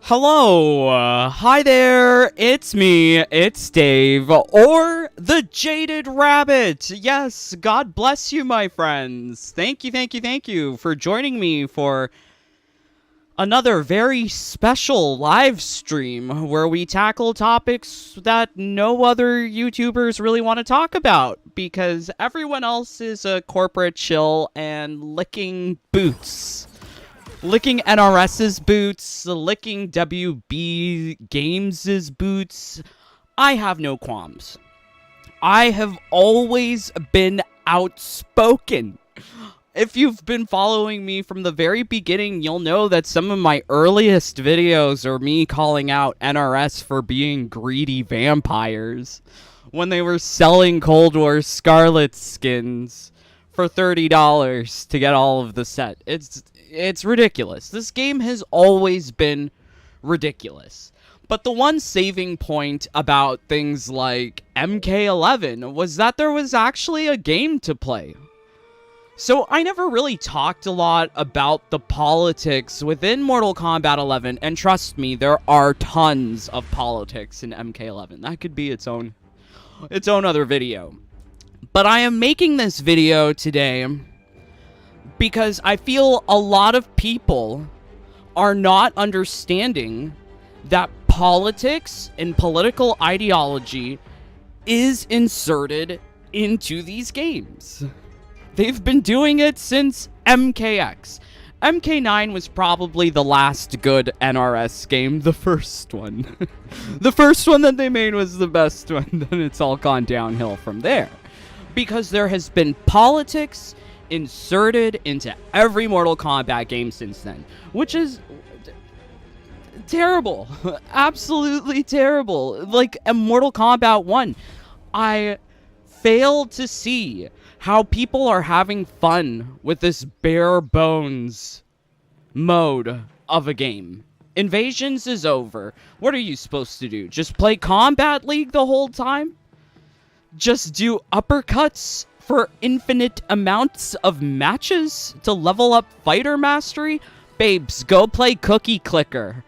Hello, hi there, it's me, it's Dave, or the Jaded Rabbit. Yes, God bless you, my friends. Thank you for joining me for another very special live stream where we tackle topics that no other YouTubers really want to talk about because everyone else is a corporate chill and licking boots. Licking NRS's boots, licking WB Games' boots. I have no qualms. I have always been outspoken. If you've been following me from the very beginning, you'll know that some of my earliest videos are me calling out NRS for being greedy vampires when they were selling Cold War Scarlet skins for $30 to get all of the set. It's ridiculous. This game has always been ridiculous. But the one saving point about things like MK11 was that there was actually a game to play. So I never really talked a lot about the politics within Mortal Kombat 11, and trust me, there are tons of politics in MK11. That could be its own other video. But I am making this video today because I feel a lot of people are not understanding that politics and political ideology is inserted into these games. They've been doing it since MKX. MK9 was probably the last good NRS game, the first one. The first one that they made was the best one, then it's all gone downhill from there. Because there has been politics inserted into every Mortal Kombat game since then, which is terrible. Absolutely terrible. Like Mortal Kombat 1, I failed to see how people are having fun with this bare bones mode of a game. Invasions is over. What are you supposed to do? Just play Combat League the whole time? Just do uppercuts for infinite amounts of matches to level up fighter mastery? Babes, go play Cookie Clicker.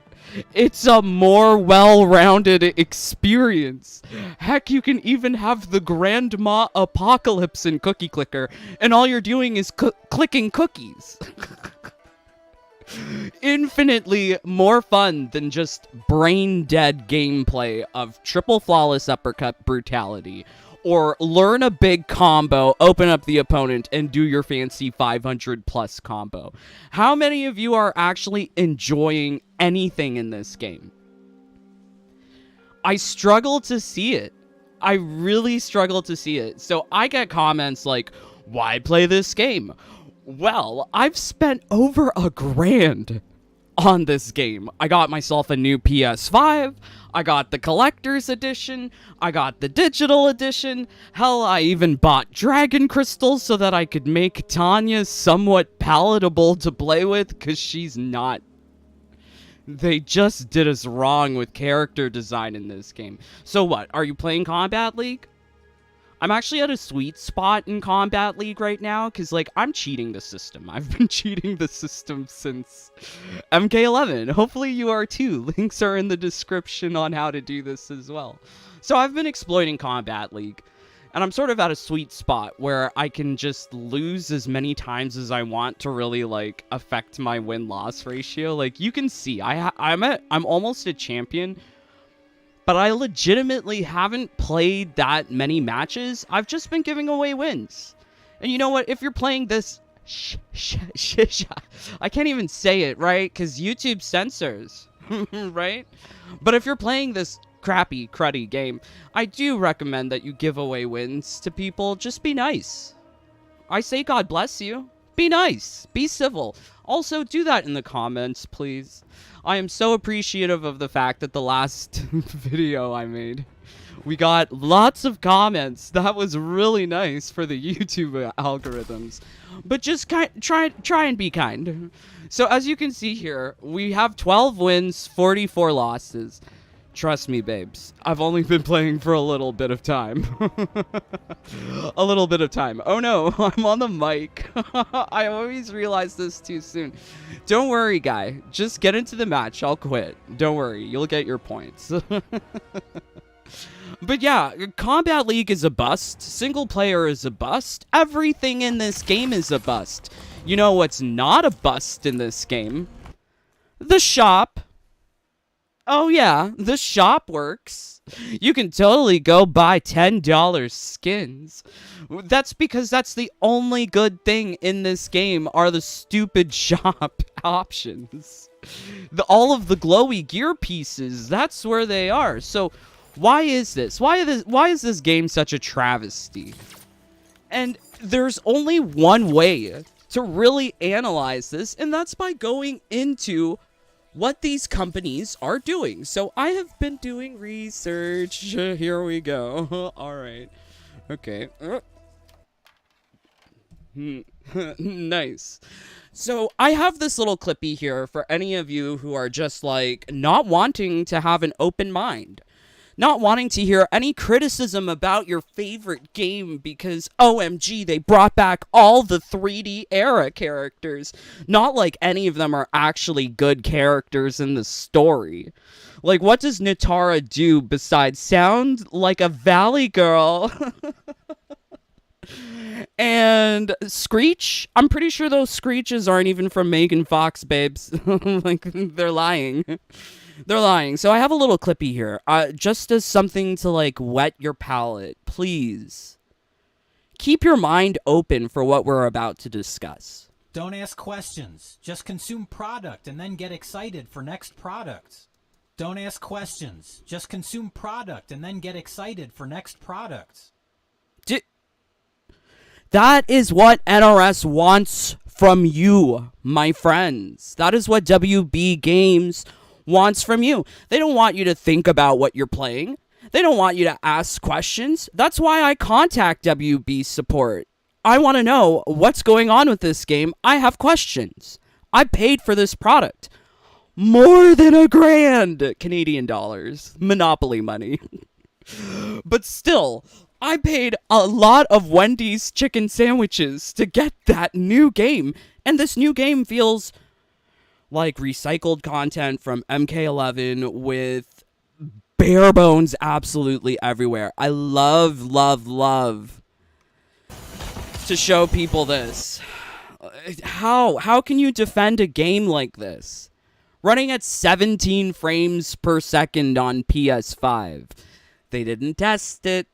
It's a more well-rounded experience. Heck, you can even have the Grandma Apocalypse in Cookie Clicker, and all you're doing is clicking cookies. Infinitely more fun than just brain-dead gameplay of triple flawless uppercut brutality. Or learn a big combo, open up the opponent, and do your fancy 500 plus combo. How many of you are actually enjoying anything in this game? I struggle to see it. I really struggle to see it. So I get comments like, why play this game? Well, I've spent over $1,000 on this game. I got myself a new PS5, I got the collector's edition, I got the digital edition, hell, I even bought dragon crystals so that I could make Tanya somewhat palatable to play with, because she's not. They just did us wrong with character design in this game. So what, are you playing Combat League? I'm actually at a sweet spot in Combat League right now, because, like, I'm cheating the system. I've been cheating the system since MK11. Hopefully you are too. Links are in the description on how to do this as well. So I've been exploiting Combat League, and I'm sort of at a sweet spot where I can just lose as many times as I want to really, like, affect my win-loss ratio. Like, you can see, I'm almost a champion, but I legitimately haven't played that many matches. I've just been giving away wins. And you know what? If you're playing this... I can't even say it, right? Because YouTube censors, right? But if you're playing this crappy, cruddy game, I do recommend that you give away wins to people. Just be nice. I say God bless you. Be nice. Be civil. Also, do that in the comments, please. I am so appreciative of the fact that the last video I made, we got lots of comments. That was really nice for the YouTube algorithms. But just try and be kind. So as you can see here, we have 12 wins, 44 losses. Trust me, babes. I've only been playing for a little bit of time. A little bit of time. Oh no, I'm on the mic. I always realize this too soon. Don't worry, guy. Just get into the match. I'll quit. Don't worry. You'll get your points. But yeah, Combat League is a bust. Single player is a bust. Everything in this game is a bust. You know what's not a bust in this game? The shop. Oh yeah, the shop works. You can totally go buy $10 skins. That's because that's the only good thing in this game are the stupid shop options. All of the glowy gear pieces, that's where they are. So why is this? Why is this game such a travesty? And there's only one way to really analyze this, and that's by going into what these companies are doing. So I have been doing research. Here we go. All right. Okay. Nice. So I have this little clippy here for any of you who are just like not wanting to have an open mind. Not wanting to hear any criticism about your favorite game because, OMG, they brought back all the 3D era characters. Not like any of them are actually good characters in the story. Like, what does Natara do besides sound like a valley girl? And Screech? I'm pretty sure those Screeches aren't even from Megan Fox, babes. Like, they're lying. They're lying. So I have a little clippy here. Just as something to, like, whet your palate. Please. Keep your mind open for what we're about to discuss. Don't ask questions. Just consume product and then get excited for next product. Don't ask questions. Just consume product and then get excited for next product. That is what NRS wants from you, my friends. That is what WB Games wants from you. They don't want you to think about what you're playing. They don't want you to ask questions. That's why I contact WB support. I want to know what's going on with this game. I have questions. I paid for this product. More than $1,000 Canadian dollars. Monopoly money. But still, I paid a lot of Wendy's chicken sandwiches to get that new game. And this new game feels like recycled content from MK11 with bare bones absolutely everywhere. I love to show people this. How can you defend a game like this? Running at 17 frames per second on PS5. They didn't test it.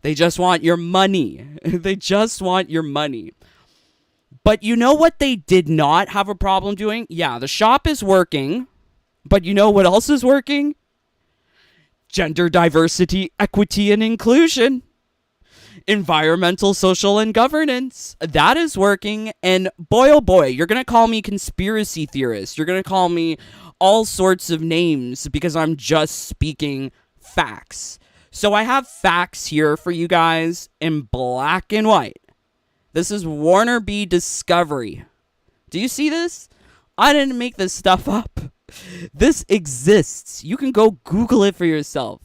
They just want your money. They just want your money. But you know what they did not have a problem doing? Yeah, the shop is working. But you know what else is working? Gender diversity, equity, and inclusion. Environmental, social, and governance. That is working. And boy, oh boy, you're going to call me conspiracy theorist. You're going to call me all sorts of names because I'm just speaking facts. So I have facts here for you guys in black and white. This is Warner B. Discovery. Do you see this? I didn't make this stuff up. This exists. You can go Google it for yourself.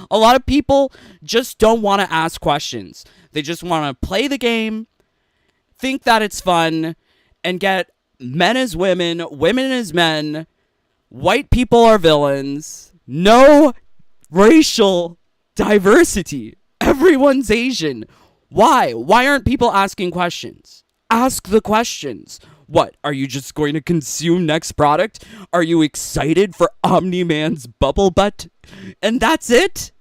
A lot of people just don't want to ask questions. They just want to play the game, think that it's fun, and get men as women, women as men, white people are villains, no racial diversity. Everyone's Asian. Why? Why aren't people asking questions? Ask the questions. What? Are you just going to consume next product? Are you excited for Omni-Man's bubble butt? And that's it?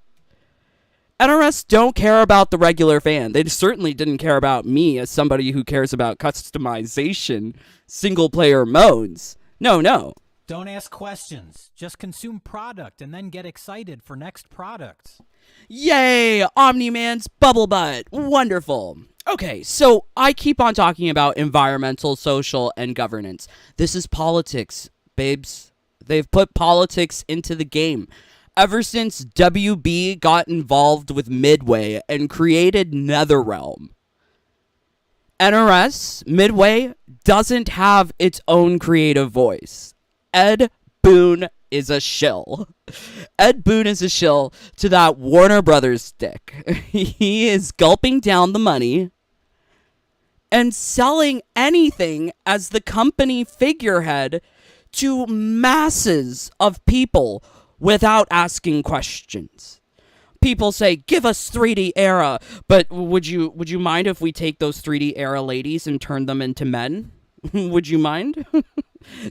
NRS don't care about the regular fan. They certainly didn't care about me as somebody who cares about customization, single-player modes. No. Don't ask questions. Just consume product and then get excited for next product. Yay! Omni-Man's bubble butt. Wonderful. Okay, so I keep on talking about environmental, social, and governance. This is politics, babes. They've put politics into the game. Ever since WB got involved with Midway and created NetherRealm, NRS, Midway, doesn't have its own creative voice. Ed Boon is a shill. Ed Boon is a shill to that Warner Brothers dick. He is gulping down the money and selling anything as the company figurehead to masses of people without asking questions. People say, give us 3D era, but would you mind if we take those 3D era ladies and turn them into men? Would you mind?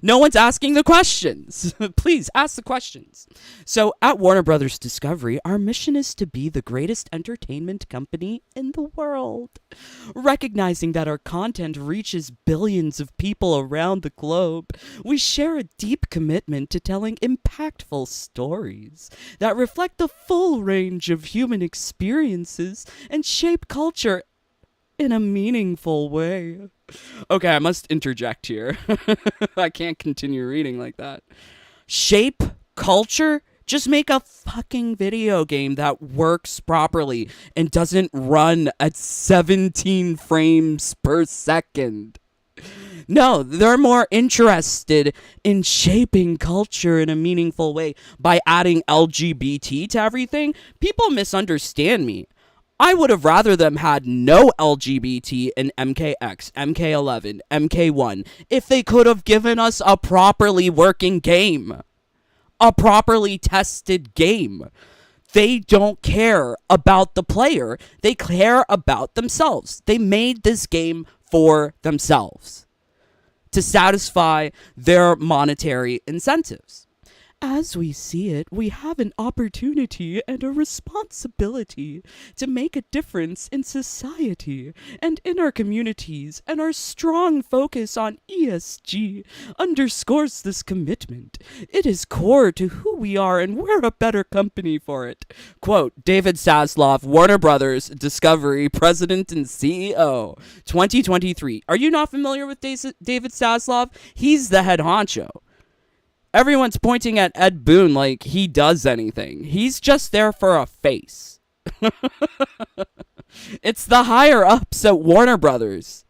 No one's asking the questions. Please ask the questions. So at Warner Brothers Discovery, our mission is to be the greatest entertainment company in the world. Recognizing that our content reaches billions of people around the globe, we share a deep commitment to telling impactful stories that reflect the full range of human experiences and shape culture in a meaningful way. Okay, I must interject here. I can't continue reading like that. Shape culture? Just make a fucking video game that works properly and doesn't run at 17 frames per second. No, they're more interested in shaping culture in a meaningful way by adding LGBT to everything. People misunderstand me. I would have rather them had no LGBT in MKX, MK11, MK1 if they could have given us a properly working game. A properly tested game. They don't care about the player. They care about themselves. They made this game for themselves to satisfy their monetary incentives. As we see it, we have an opportunity and a responsibility to make a difference in society and in our communities, and our strong focus on ESG underscores this commitment. It is core to who we are, and we're a better company for it. Quote, David Zaslav, Warner Brothers Discovery, President and CEO, 2023. Are you not familiar with David Zaslav? He's the head honcho. Everyone's pointing at Ed Boon like he does anything. He's just there for a face. It's the higher-ups at Warner Brothers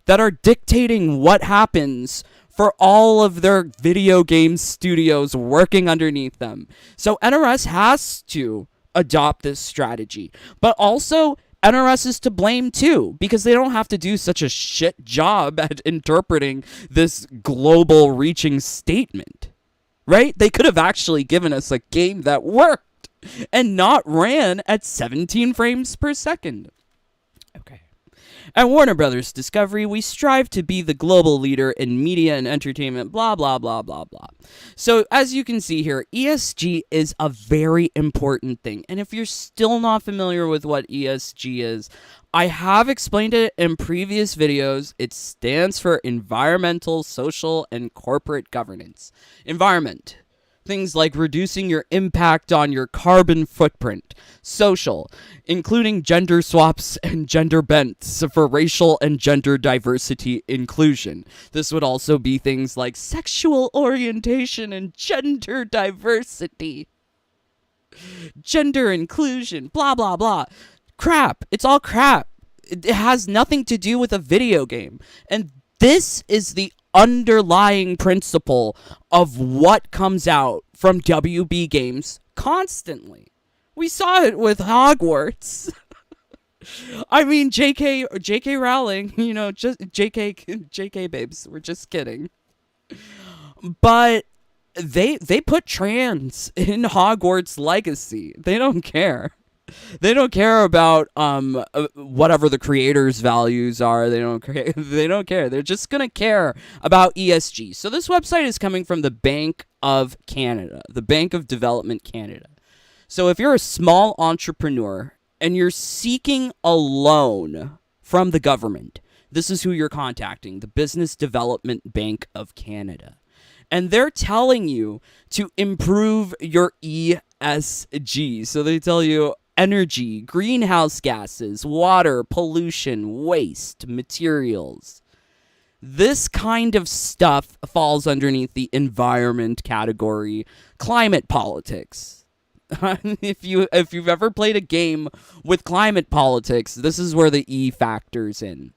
that are dictating what happens for all of their video game studios working underneath them. So NRS has to adopt this strategy. But also, NRS is to blame too, because they don't have to do such a shit job at interpreting this global reaching statement. Right? They could have actually given us a game that worked and not ran at 17 frames per second. Okay. At Warner Brothers Discovery, we strive to be the global leader in media and entertainment, blah, blah, blah, blah, blah. So, as you can see here, ESG is a very important thing. And if you're still not familiar with what ESG is, I have explained it in previous videos. It stands for environmental, social, and corporate governance. Environment. Things like reducing your impact on your carbon footprint. Social, including gender swaps and gender bents for racial and gender diversity inclusion. This would also be things like sexual orientation and gender diversity. Gender inclusion, blah, blah, blah. Crap. It's all crap. It has nothing to do with a video game. And this is the underlying principle of what comes out from WB Games constantly. We saw it with Hogwarts. I mean, JK Rowling, you know, just JK babes, we're just kidding. But they put trans in Hogwarts Legacy. They don't care. They don't care about whatever the creators' values are. They don't care. They're just gonna care about ESG. So this website is coming from the Bank of Canada, the Bank of Development Canada. So if you're a small entrepreneur and you're seeking a loan from the government, this is who you're contacting, the Business Development Bank of Canada. And they're telling you to improve your ESG. So they tell you energy, greenhouse gases, water, pollution, waste, materials. This kind of stuff falls underneath the environment category. Climate politics. If you've ever played a game with climate politics, this is where the E factors in.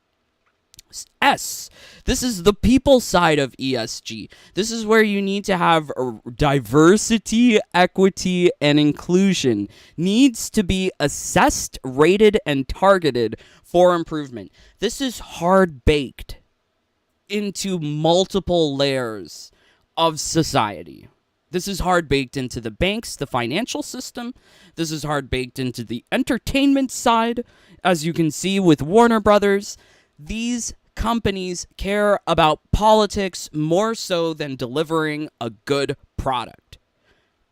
S. This is the people side of ESG. This is where you need to have diversity, equity, and inclusion. Needs to be assessed, rated, and targeted for improvement. This is hard baked into multiple layers of society. This is hard baked into the banks, the financial system. This is hard baked into the entertainment side. As you can see with Warner Brothers, these companies care about politics more so than delivering a good product.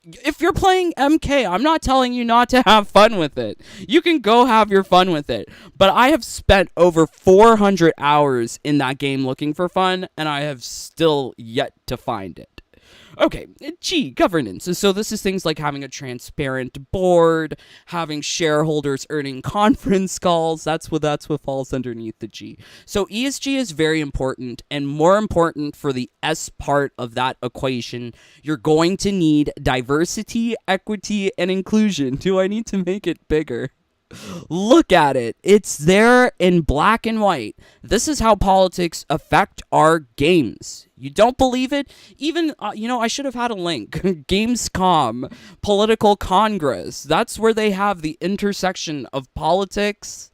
If you're playing MK, I'm not telling you not to have fun with it. You can go have your fun with it. But I have spent over 400 hours in that game looking for fun, and I have still yet to find it. Okay, G, governance. So this is things like having a transparent board, having shareholders earning conference calls. That's what falls underneath the G. So ESG is very important, and more important for the S part of that equation, you're going to need diversity, equity, and inclusion. Do I need to make it bigger? Look at it. It's there in black and white. This is how politics affect our games. You don't believe it? Even, I should have had a link. Gamescom, Political Congress. That's where they have the intersection of politics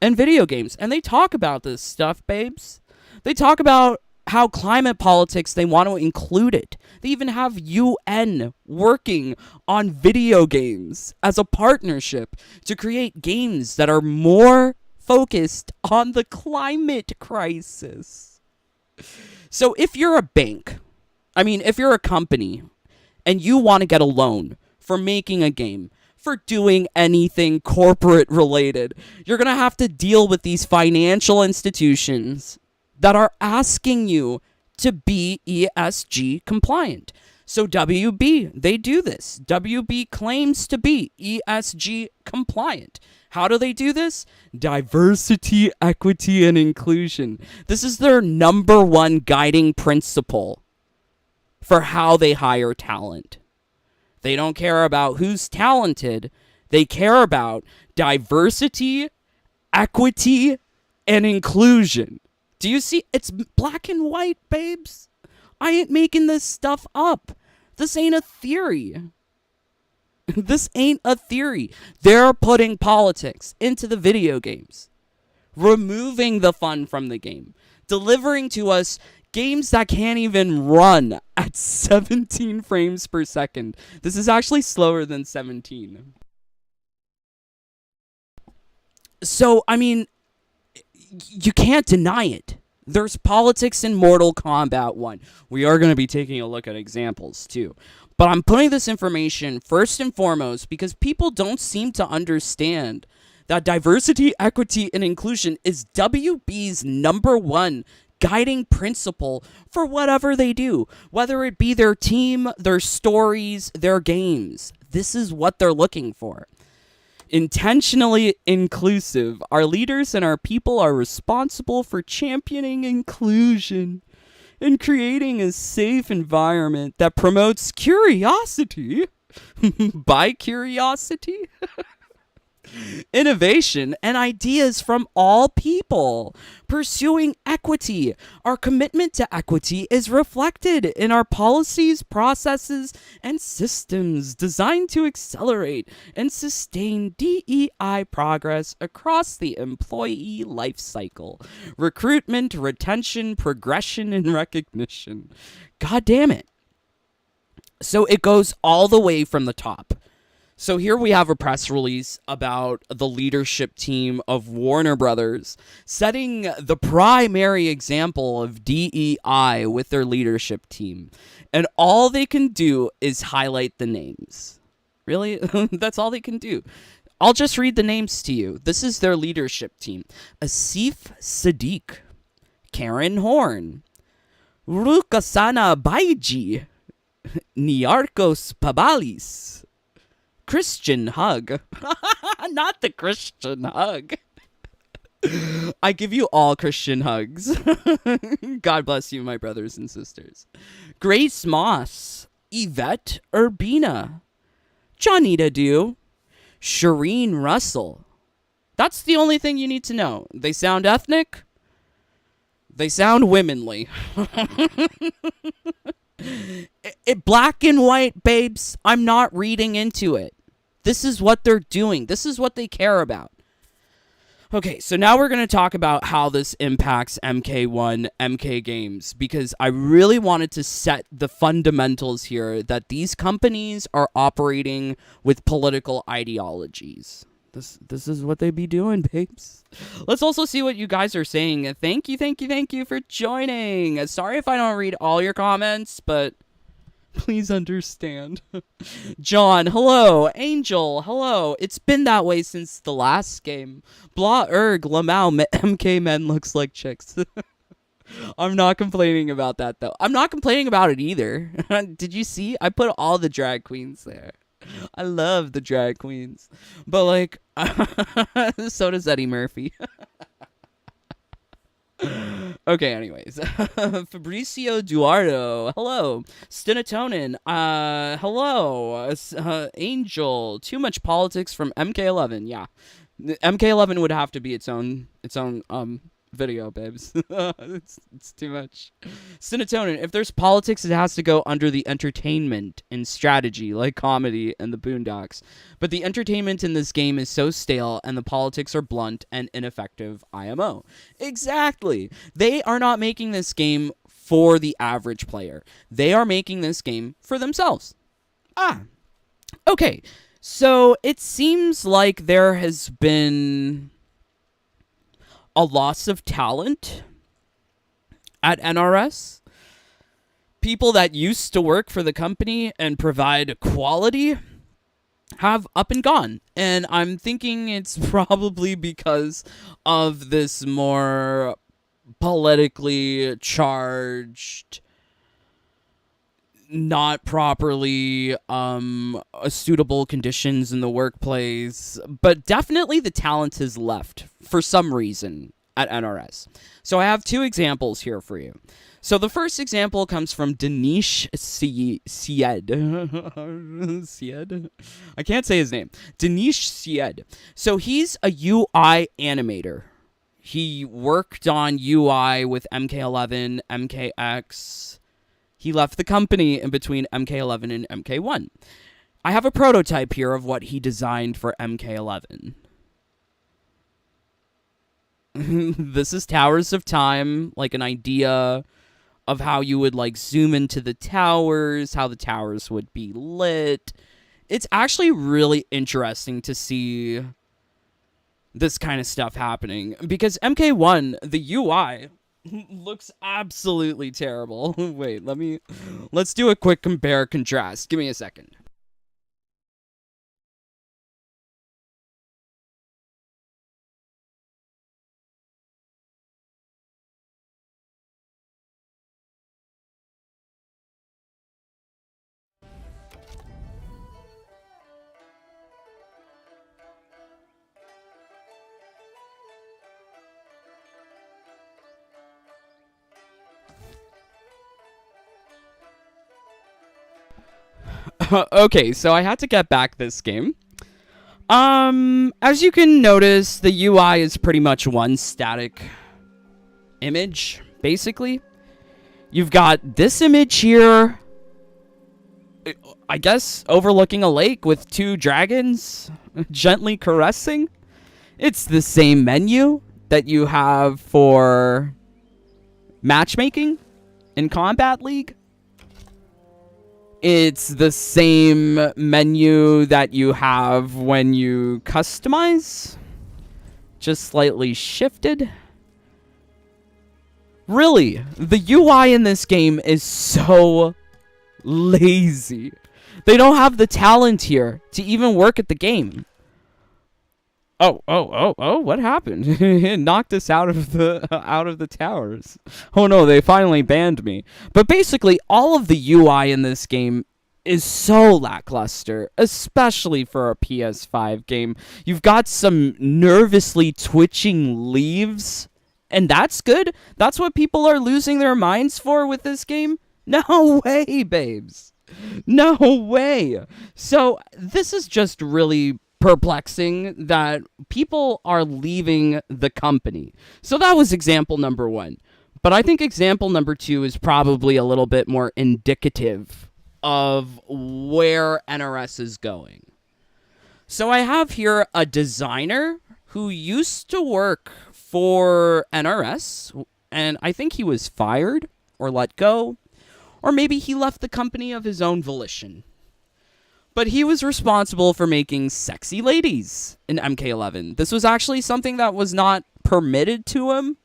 and video games. And they talk about this stuff, babes. They talk about how climate politics, they want to include it. They even have UN working on video games as a partnership to create games that are more focused on the climate crisis. So if you're a bank, if you're a company and you want to get a loan for making a game, for doing anything corporate related, you're going to have to deal with these financial institutions that are asking you to be ESG compliant. So WB, they do this. WB claims to be ESG compliant. How do they do this? Diversity, equity, and inclusion. This is their number one guiding principle for how they hire talent. They don't care about who's talented. They care about diversity, equity, and inclusion. Do you see? It's black and white, babes. I ain't making this stuff up. This ain't a theory. This ain't a theory. They're putting politics into the video games, removing the fun from the game, delivering to us games that can't even run at 17 frames per second. This is actually slower than 17. So, you can't deny it. There's politics in Mortal Kombat 1. We are going to be taking a look at examples too. But I'm putting this information first and foremost because people don't seem to understand that diversity, equity, and inclusion is WB's number one guiding principle for whatever they do. Whether it be their team, their stories, their games. This is what they're looking for. Intentionally inclusive. Our leaders and our people are responsible for championing inclusion and creating a safe environment that promotes curiosity. By curiosity? Innovation and ideas from all people. Pursuing equity. Our commitment to equity is reflected in our policies, processes, and systems designed to accelerate and sustain DEI progress across the employee life cycle. Recruitment, retention, progression, and recognition. God damn it. So it goes all the way from the top. So here we have a press release about the leadership team of Warner Brothers setting the primary example of DEI with their leadership team. And all they can do is highlight the names. Really? That's all they can do. I'll just read the names to you. This is their leadership team. Asif Sadiq, Karen Horn, Rukasana Baiji, Niarkos Pabalis, Christian Hug. Not the Christian Hug. I give you all Christian hugs. God bless you, my brothers and sisters. Grace Moss, Yvette Urbina, Johnita Dew, Shireen Russell. That's the only thing you need to know. They sound ethnic? They sound womanly. Black and white, babes. I'm not reading into it. This is what they're doing. This is what they care about. Okay, so now we're going to talk about how this impacts MK1, MK games, because I really wanted to set the fundamentals here that these companies are operating with political ideologies. This is what they be doing, babes. Let's also see what you guys are saying. Thank you for joining. Sorry if I don't read all your comments, but please understand. John, hello. Angel, hello. It's been that way since the last game. Blah Lamau, MK men looks like chicks. I'm not complaining about that, though. I'm not complaining about it either. Did you see? I put all the drag queens there. I love the drag queens. But, like, so does Eddie Murphy. Okay, anyways. Fabricio Duardo, hello. Stinatonin, hello. Angel, too much politics from MK11. Yeah, MK11 would have to be its own video, babes. It's too much. Stinatonin, if there's politics, it has to go under the entertainment and strategy, like comedy and the Boondocks. But the entertainment in this game is so stale, and the politics are blunt and ineffective. IMO. Exactly. They are not making this game for the average player. They are making this game for themselves. Okay. So it seems like there has been a loss of talent at NRS. People that used to work for the company and provide quality have up and gone. And I'm thinking it's probably because of this more politically charged, not properly suitable conditions in the workplace, but definitely the talent has left for some reason at NRS. So I have two examples here for you. So the first example comes from Dinesh Syed. Syed? I can't say his name. Dinesh Syed. So he's a UI animator. He worked on UI with MK11, MKX. He left the company in between MK11 and MK1. I have a prototype here of what he designed for MK11. This is Towers of Time, like an idea of how you would like zoom into the towers, how the towers would be lit. It's actually really interesting to see this kind of stuff happening because MK1, the UI looks absolutely terrible. Wait, let's do a quick compare contrast. Give me a second. Okay, so I had to get back this game. As you can notice, the UI is pretty much one static image, basically. You've got this image here, I guess, overlooking a lake with two dragons gently caressing. It's the same menu that you have for matchmaking in Combat League. It's the same menu that you have when you customize, just slightly shifted. Really, the UI in this game is so lazy. They don't have the talent here to even work at the game. Oh, what happened? It knocked us out of the towers. Oh no, they finally banned me. But basically, all of the UI in this game is so lackluster, especially for a PS5 game. You've got some nervously twitching leaves, and that's good. That's what people are losing their minds for with this game? No way, babes. No way. So, this is just really perplexing that people are leaving the company. So that was example number one. But I think example number 2 is probably a little bit more indicative of where NRS is going. So I have here a designer who used to work for NRS, and I think he was fired or let go, or maybe he left the company of his own volition. But he was responsible for making sexy ladies in MK11. This was actually something that was not permitted to him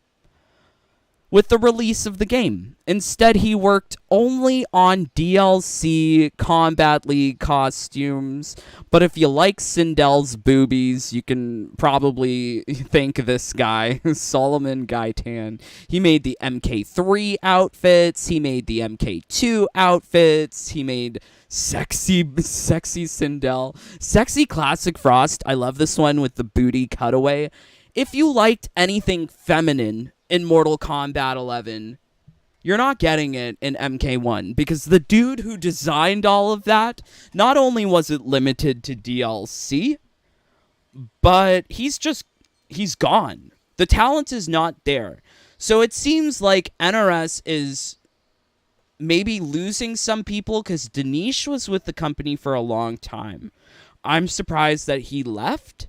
with the release of the game. Instead, he worked only on DLC Combat League costumes. But if you like Sindel's boobies, you can probably thank this guy, Solomon Gaitan. He made the MK3 outfits. He made the MK2 outfits. He made sexy Sindel. Sexy Classic Frost. I love this one with the booty cutaway. If you liked anything feminine in Mortal Kombat 11, you're not getting it in MK1, because the dude who designed all of that, not only was it limited to DLC, but he's gone. The talent is not there. So it seems like NRS is maybe losing some people, because Dinesh was with the company for a long time. I'm surprised that he left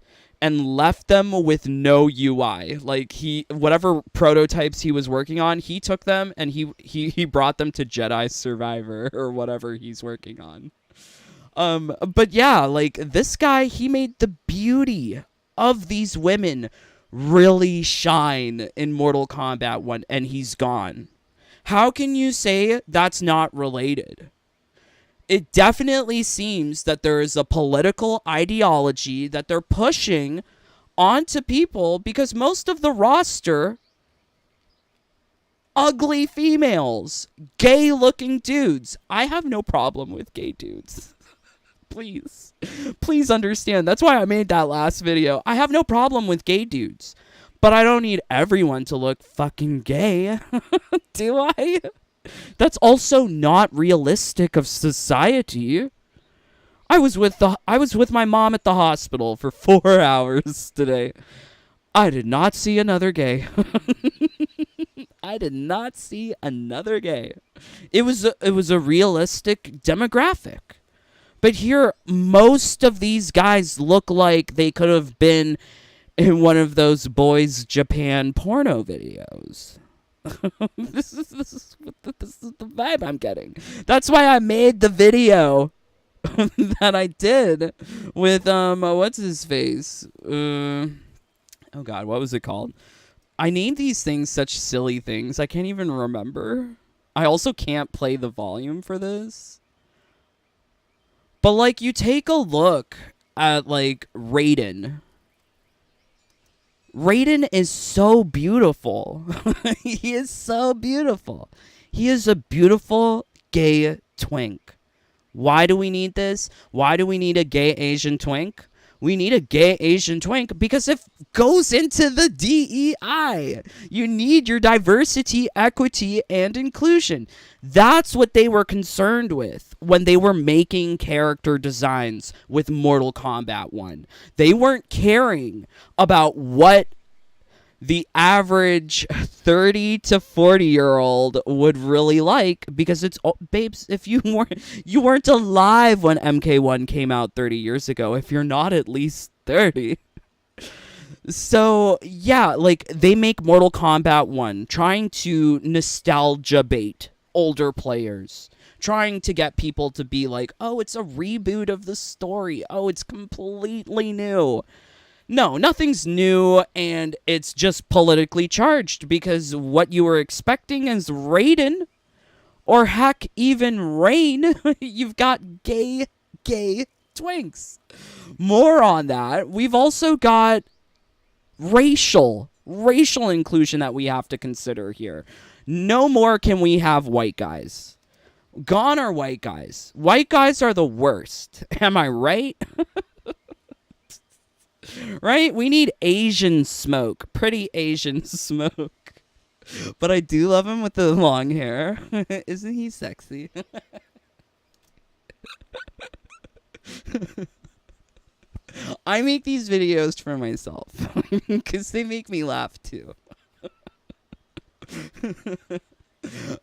them with no UI. Like, whatever prototypes he was working on, he took them and he brought them to Jedi Survivor or whatever he's working on. But yeah, like, this guy, he made the beauty of these women really shine in Mortal Kombat 1, and he's gone. How can you say that's not related? It definitely seems that there is a political ideology that they're pushing onto people, because most of the roster, ugly females, gay-looking dudes. I have no problem with gay dudes. Please understand. That's why I made that last video. I have no problem with gay dudes. But I don't need everyone to look fucking gay. Do I? That's also not realistic of society. I was with my mom at the hospital for 4 hours today. I did not see another gay. I did not see another gay. It was a realistic demographic. But here, most of these guys look like they could have been in one of those Boys Japan porno videos. This is the vibe I'm getting. That's why I made the video that I did with what's his face? Oh god, what was it called? I named these things such silly things. I can't even remember. I also can't play the volume for this. But like, you take a look at like Raiden. Raiden is so beautiful. He is so beautiful. He is a beautiful gay twink. Why do we need this? Why do we need a gay Asian twink? We need a gay Asian twink because it goes into the DEI. You need your diversity, equity, and inclusion. That's what they were concerned with when they were making character designs with Mortal Kombat 1. They weren't caring about what the average 30 to 40-year-old would really like, because it's, babes, if you weren't alive when MK1 came out 30 years ago, if you're not at least 30. So, yeah, like, they make Mortal Kombat 1 trying to nostalgia bait older players, trying to get people to be like, oh, it's a reboot of the story. Oh, it's completely new. No, nothing's new, and it's just politically charged, because what you were expecting is Raiden, or heck, even Rain. You've got gay twinks. More on that. We've also got racial inclusion that we have to consider here. No more can we have white guys. Gone are white guys. White guys are the worst. Am I right? Right? We need Asian smoke. Pretty Asian smoke. But I do love him with the long hair. Isn't he sexy? I make these videos for myself because they make me laugh too.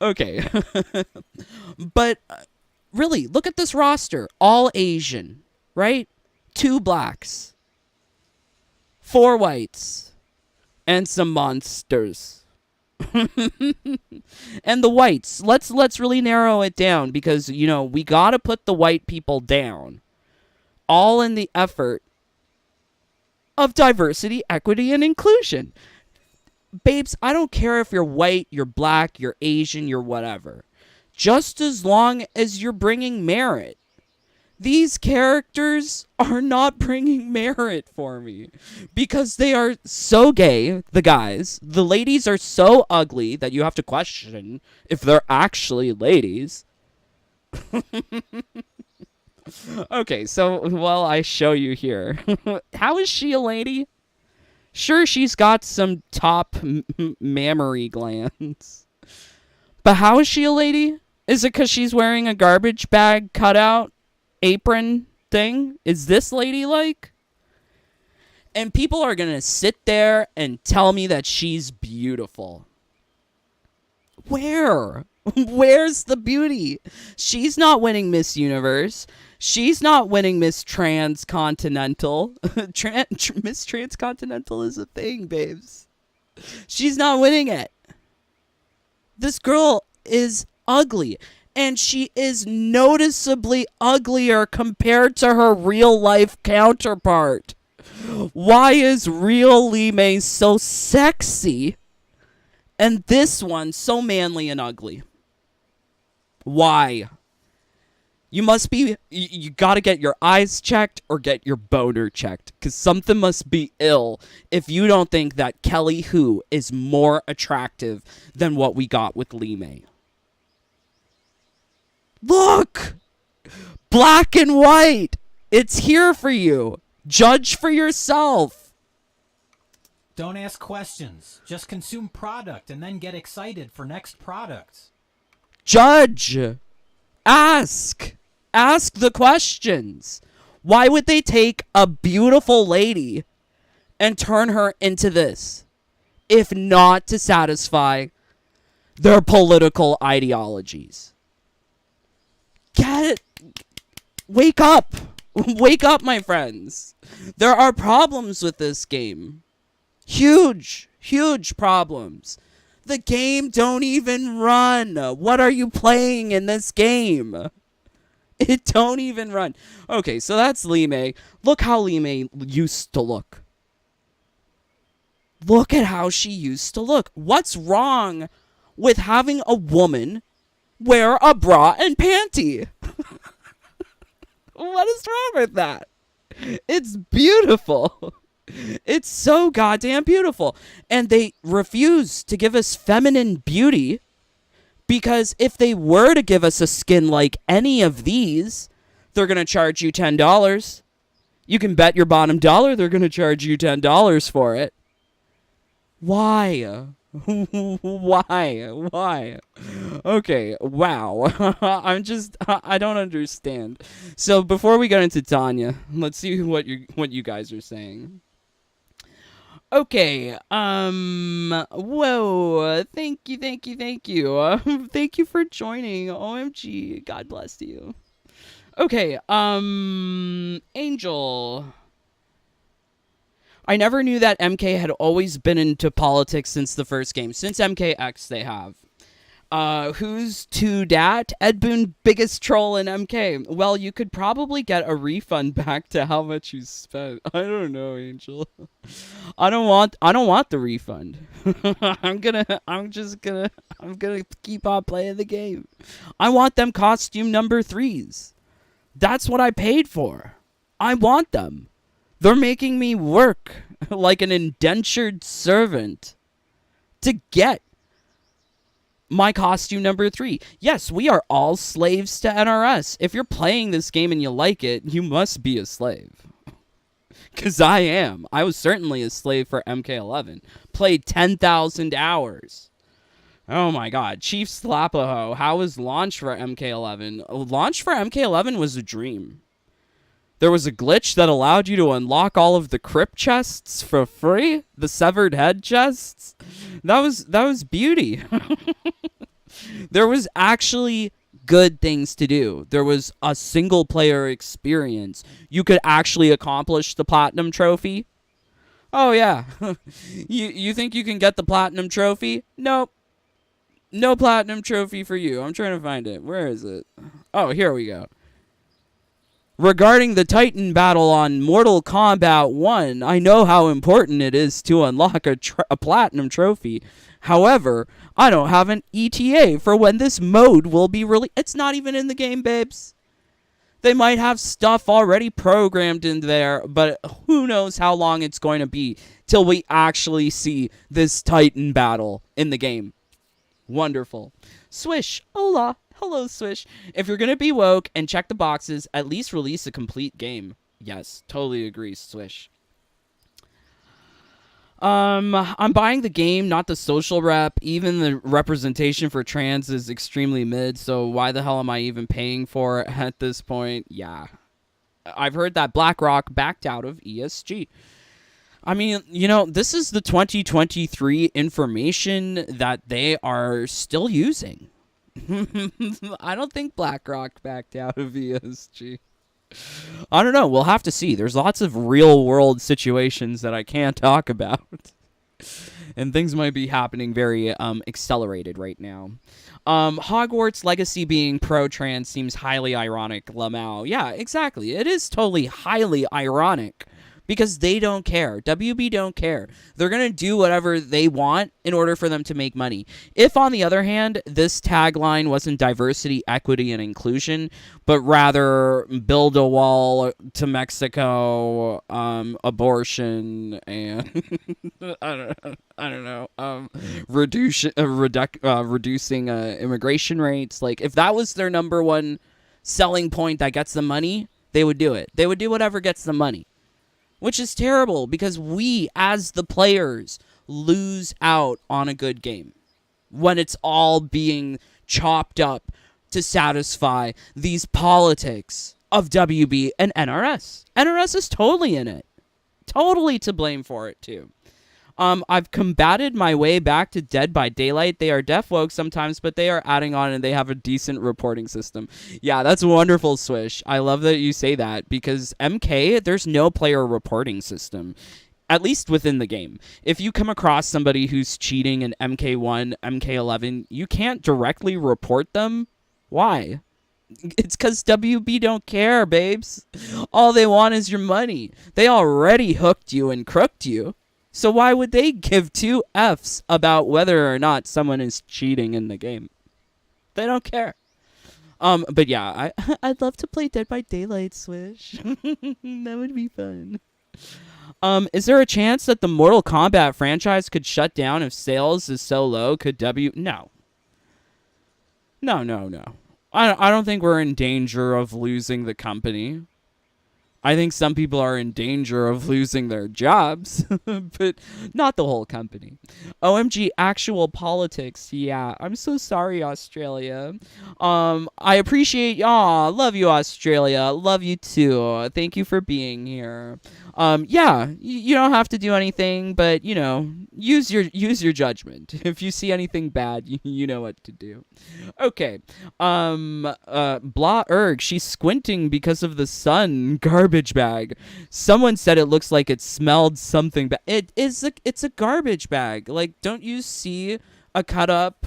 Okay. But really, look at this roster. All Asian, right? 2 blacks, 4 whites, and some monsters. And the whites, let's really narrow it down, because we gotta put the white people down, all in the effort of diversity, equity, and inclusion. Babes, I don't care if you're white, you're black, you're Asian, you're whatever, just as long as you're bringing merit. These characters are not bringing merit for me because they are so gay, the guys. The ladies are so ugly that you have to question if they're actually ladies. Okay, so, well, I show you here. How is she a lady? Sure, she's got some top mammary glands. But how is she a lady? Is it because she's wearing a garbage bag cutout apron thing? Is this ladylike? And people are gonna sit there and tell me that she's beautiful. Where? Where's the beauty? She's not winning Miss Universe. She's not winning Miss Transcontinental. Miss Transcontinental is a thing, babes. She's not winning it. This girl is ugly. And she is noticeably uglier compared to her real-life counterpart. Why is real Li Mei so sexy and this one so manly and ugly? Why? You gotta get your eyes checked or get your boner checked, because something must be ill if you don't think that Kelly Hu is more attractive than what we got with Li Mei. Look! Black and white! It's here for you. Judge for yourself. Don't ask questions. Just consume product and then get excited for next products. Judge. Ask. Ask the questions. Why would they take a beautiful lady and turn her into this, if not to satisfy their political ideologies? Wake up. Wake up, my friends. There are problems with this game. Huge, huge problems. The game don't even run. What are you playing in this game? It don't even run. Okay, so that's Li Mei. Look how Li Mei used to look. Look at how she used to look. What's wrong with having a woman wear a bra and panty? What is wrong with that? It's beautiful. It's so goddamn beautiful. And they refuse to give us feminine beauty, because if they were to give us a skin like any of these, they're going to charge you $10. You can bet your bottom dollar they're going to charge you $10 for it. Why? Why? Okay, wow. I don't understand. So before we get into Tanya, let's see what you guys are saying. Okay, whoa, thank you. Thank you for joining. OMG, God bless you. Okay, Angel. I never knew that MK had always been into politics since the first game. Since MKX, they have. Who's to dat? Ed Boon, biggest troll in MK. Well, you could probably get a refund back to how much you spent. I don't know, Angel. I don't want the refund. I'm gonna keep on playing the game. I want them costume number 3s. That's what I paid for. I want them. They're making me work like an indentured servant to get my costume number 3. Yes, we are all slaves to NRS. If you're playing this game and you like it, you must be a slave. Because I am. I was certainly a slave for MK11. Played 10,000 hours. Oh my god. Chief Slapaho, how was launch for MK11? Launch for MK11 was a dream. There was a glitch that allowed you to unlock all of the crypt chests for free, the severed head chests. That was beauty. There was actually good things to do. There was a single player experience. You could actually accomplish the platinum trophy. Oh yeah. You think you can get the platinum trophy? Nope. No platinum trophy for you. I'm trying to find it. Where is it? Oh, here we go. Regarding the Titan battle on Mortal Kombat 1, I know how important it is to unlock a platinum trophy. However, I don't have an ETA for when this mode will be released. It's not even in the game, babes. They might have stuff already programmed in there, but who knows how long it's going to be till we actually see this Titan battle in the game. Wonderful. Swish. Hola. Hello, Swish. If you're going to be woke and check the boxes, at least release a complete game. Yes, totally agree, Swish. I'm buying the game, not the social rep. Even the representation for trans is extremely mid, so why the hell am I even paying for it at this point? Yeah. I've heard that BlackRock backed out of ESG. I mean, you know, this is the 2023 information that they are still using. I don't think BlackRock backed out of ESG. I don't know. We'll have to see. There's lots of real-world situations that I can't talk about. And things might be happening very accelerated right now. Hogwarts Legacy being pro-trans seems highly ironic, Lamau. Yeah, exactly. It is totally highly ironic. Because they don't care. WB don't care. They're going to do whatever they want in order for them to make money. If, on the other hand, this tagline wasn't diversity, equity, and inclusion, but rather build a wall to Mexico, abortion, and I don't know, reducing immigration rates. Like, if that was their number one selling point that gets them money, they would do it. They would do whatever gets them money. Which is terrible because we, as the players, lose out on a good game when it's all being chopped up to satisfy these politics of WB and NRS. NRS is totally in it. Totally to blame for it, too. I've combated my way back to Dead by Daylight. They are def woke sometimes, but they are adding on and they have a decent reporting system. Yeah, that's wonderful, Swish. I love that you say that because MK, there's no player reporting system, at least within the game. If you come across somebody who's cheating in MK1, MK11, you can't directly report them. Why? It's because WB don't care, babes. All they want is your money. They already hooked you and crooked you. So why would they give two Fs about whether or not someone is cheating in the game? They don't care. But yeah, I'd love to play Dead by Daylight, Swish. That would be fun. Is there a chance that the Mortal Kombat franchise could shut down if sales is so low? Could No. No. I don't think we're in danger of losing the company. I think some people are in danger of losing their jobs, but not the whole company. OMG, actual politics. Yeah, I'm so sorry, Australia. I appreciate y'all. Love you, Australia. Love you too. Thank you for being here. Yeah, you don't have to do anything, but you know, use your judgment. If you see anything bad, you know what to do. Okay. Blah erg, she's squinting because of the sun. Garbage bag. Someone said it looks like it smelled something bad. It's a garbage bag. Like, don't you see a cut up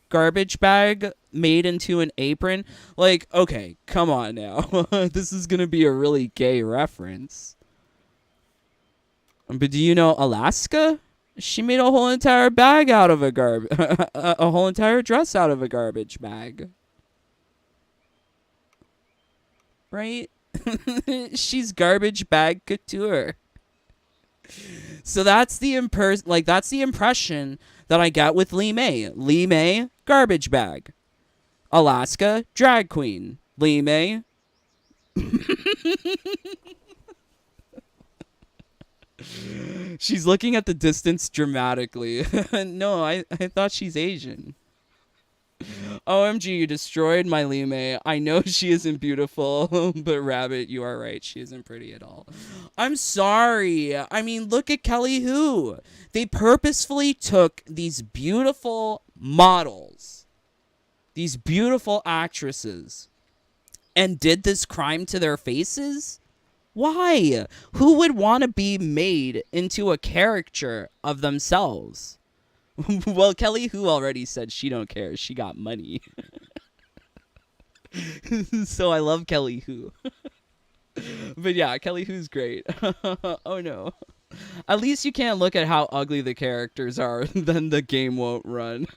garbage bag made into an apron? Like, okay, come on now. This is gonna be a really gay reference. But do you know Alaska? She made a whole entire bag out of a whole entire dress out of a garbage bag. Right? She's garbage bag couture. So that's the impression that I get with Lee May. Lee May, garbage bag. Alaska, drag queen. Lee May. She's looking at the distance dramatically. No, I thought she's Asian. OMG, you destroyed my Lime. I know she isn't beautiful, but Rabbit, you are right. She isn't pretty at all. I'm sorry. I mean, look at Kelly Hu. They purposefully took these beautiful models, these beautiful actresses, and did this crime to their faces? Why? Who would want to be made into a caricature of themselves? Well, Kelly Hu already said she don't care. She got money. So I love Kelly Hu. But yeah, Kelly Hu's great. Oh no. At least you can't look at how ugly the characters are, then the game won't run.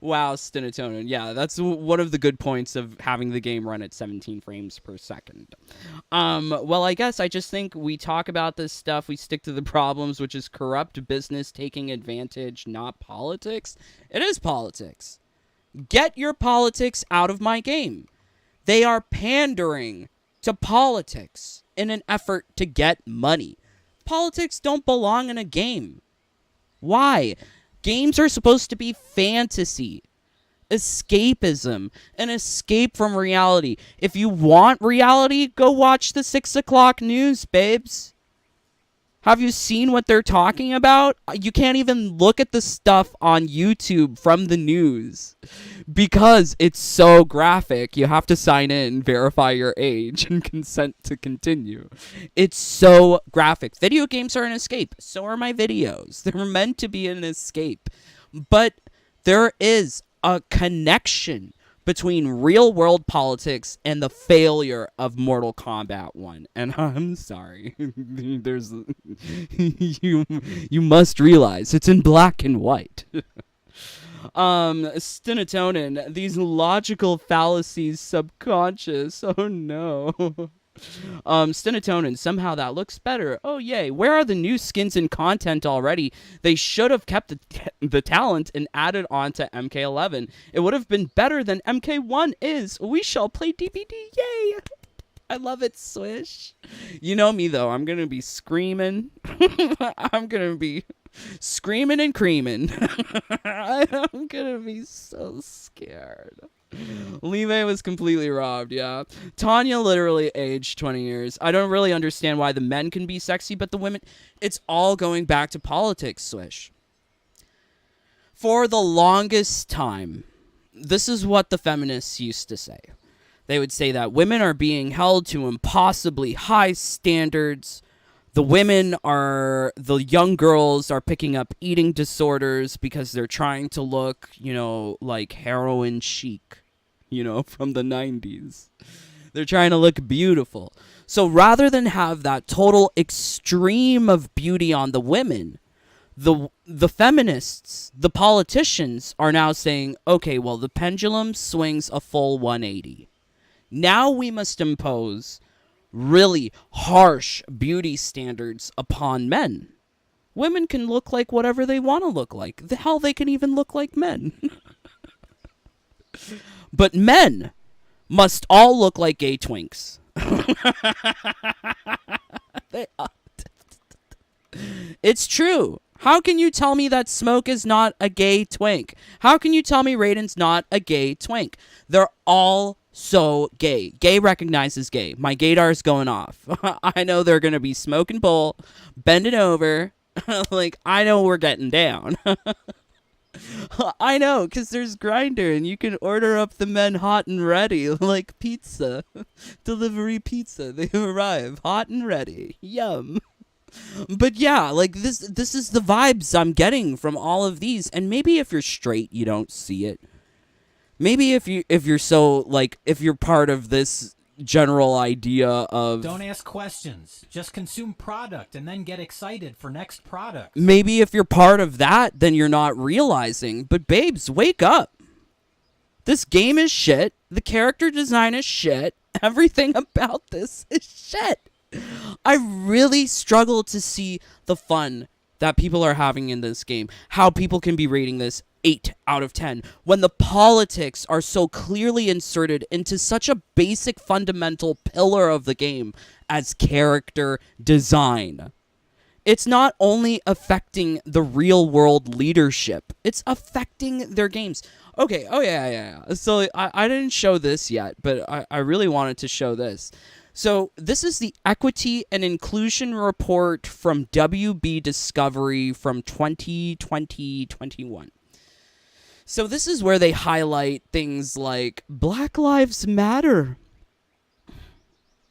Wow, Stinatonin. Yeah, that's one of the good points of having the game run at 17 frames per second. Well, I guess I just think we talk about this stuff, we stick to the problems, which is corrupt business taking advantage, not politics. It is politics. Get your politics out of my game. They are pandering to politics in an effort to get money. Politics don't belong in a game. Why? Games are supposed to be fantasy, escapism, an escape from reality. If you want reality, go watch the 6 o'clock news, babes. Have you seen what they're talking about? You can't even look at the stuff on YouTube from the news because it's so graphic. You have to sign in, verify your age, and consent to continue. It's so graphic. Video games are an escape. So are my videos. They're meant to be an escape. But there is a connection between real-world politics and the failure of Mortal Kombat 1. And I'm sorry. There's you must realize it's in black and white. Stinatonin, these logical fallacies subconscious. Oh no. Stinatonin, somehow that looks better. Oh yay, where are the new skins and content already? They should have kept the talent and added on to MK11. It would have been better than MK1 is. We shall play DBD, yay! I love it, Swish. You know me though, I'm gonna be screaming. I'm gonna be screaming and creaming. I'm gonna be so scared. Lime was completely robbed, yeah. Tanya literally aged 20 years. I don't really understand why the men can be sexy, but the women... It's all going back to politics, Swish. For the longest time, this is what the feminists used to say. They would say that women are being held to impossibly high standards. The young girls are picking up eating disorders because they're trying to look, like heroin chic. From the 90s. They're trying to look beautiful. So rather than have that total extreme of beauty on the women, the feminists, the politicians are now saying, okay, well, the pendulum swings a full 180. Now we must impose really harsh beauty standards upon men. Women can look like whatever they want to look like. The hell, they can even look like men. But men must all look like gay twinks. It's true. How can you tell me that Smoke is not a gay twink? How can you tell me Raiden's not a gay twink? They're all so gay. Gay recognizes gay. My gaydar's going off. I know they're going to be smoking bowl, bending over. Like, I know we're getting down. I know, because there's Grindr, and you can order up the men hot and ready, like pizza. Delivery pizza. They arrive hot and ready. Yum. But yeah, like, this is the vibes I'm getting from all of these, and maybe if you're straight, you don't see it. Maybe if you're so, like, if you're part of this general idea of... Don't ask questions. Just consume product and then get excited for next product. Maybe if you're part of that, then you're not realizing. But babes, wake up. This game is shit. The character design is shit. Everything about this is shit. I really struggle to see the fun that people are having in this game. How people can be rating this 8 out of 10 when the politics are so clearly inserted into such a basic fundamental pillar of the game as character design. It's not only affecting the real world leadership, it's affecting their games. Okay, oh yeah. So I didn't show this yet, but I really wanted to show this. So this is the Equity and Inclusion Report from WB Discovery from 2020-21. So this is where they highlight things like Black Lives Matter.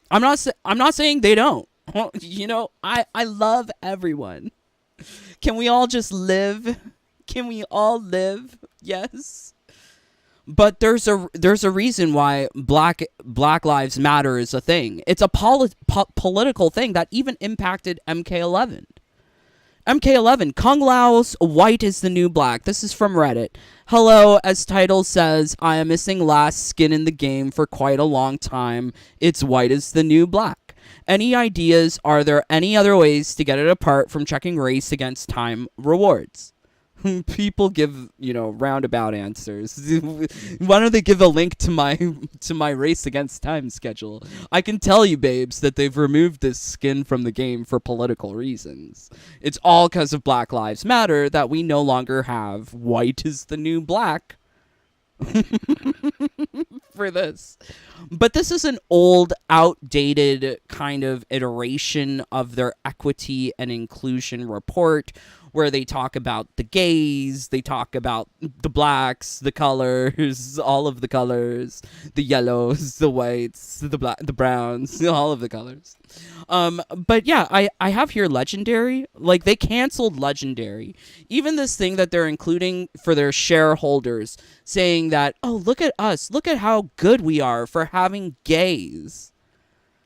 I'm not saying they don't. You know, I love everyone. Can we all just live? Can we all live? Yes. But there's a reason why Black Lives Matter is a thing. It's a political thing that even impacted MK11. MK11, Kung Lao's White is the New Black. This is from Reddit. Hello, as title says, I am missing last skin in the game for quite a long time. It's White is the New Black. Any ideas? Are there any other ways to get it apart from checking race against time rewards? People give, roundabout answers. Why don't they give a link to my race against time schedule? I can tell you, babes, that they've removed this skin from the game for political reasons. It's all because of Black Lives Matter that we no longer have White is the New Black for this. But this is an old, outdated kind of iteration of their equity and inclusion report, where they talk about the gays, they talk about the blacks, the colors, all of the colors, the yellows, the whites, the browns, all of the colors. But yeah, I have here Legendary. Like, they canceled Legendary. Even this thing that they're including for their shareholders, saying that, oh, look at us, look at how good we are for having gays.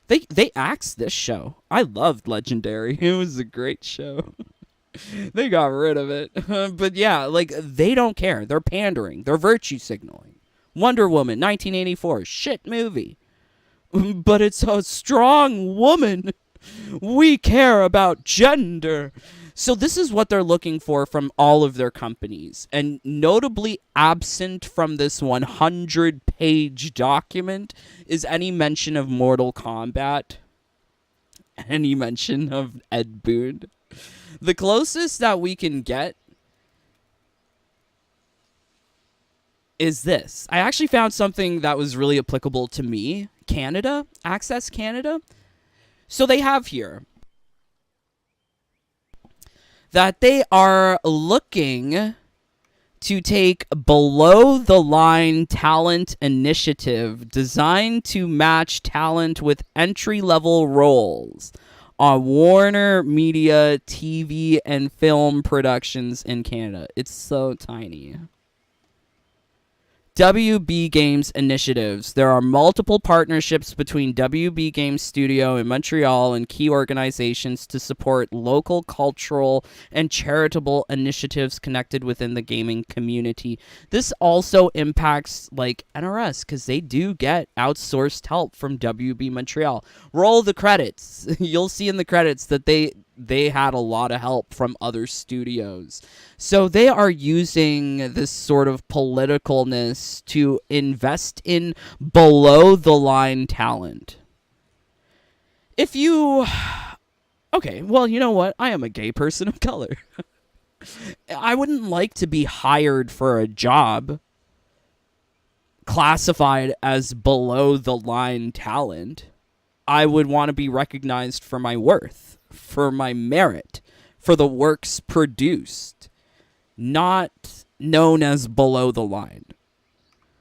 They axed this show. I loved Legendary. It was a great show. They got rid of it. But yeah, like, they don't care. They're pandering. They're virtue signaling. Wonder Woman, 1984. Shit movie. But it's a strong woman. We care about gender. So this is what they're looking for from all of their companies. And notably absent from this 100-page document is any mention of Mortal Kombat. Any mention of Ed Boon. The closest that we can get is this. I actually found something that was really applicable to me. Canada, Access Canada. So they have here that they are looking to take below-the-line talent initiative designed to match talent with entry-level roles on Warner Media TV and film productions in Canada. It's so tiny. WB Games initiatives. There are multiple partnerships between WB Games Studio in Montreal and key organizations to support local cultural and charitable initiatives connected within the gaming community. This also impacts like NRS because they do get outsourced help from WB Montreal. Roll the credits. You'll see in the credits that they had a lot of help from other studios. So they are using this sort of politicalness to invest in below-the-line talent. If you... Okay, well, you know what? I am a gay person of color. I wouldn't like to be hired for a job classified as below-the-line talent. I would want to be recognized for my worth, for my merit, for the works produced, not known as below the line.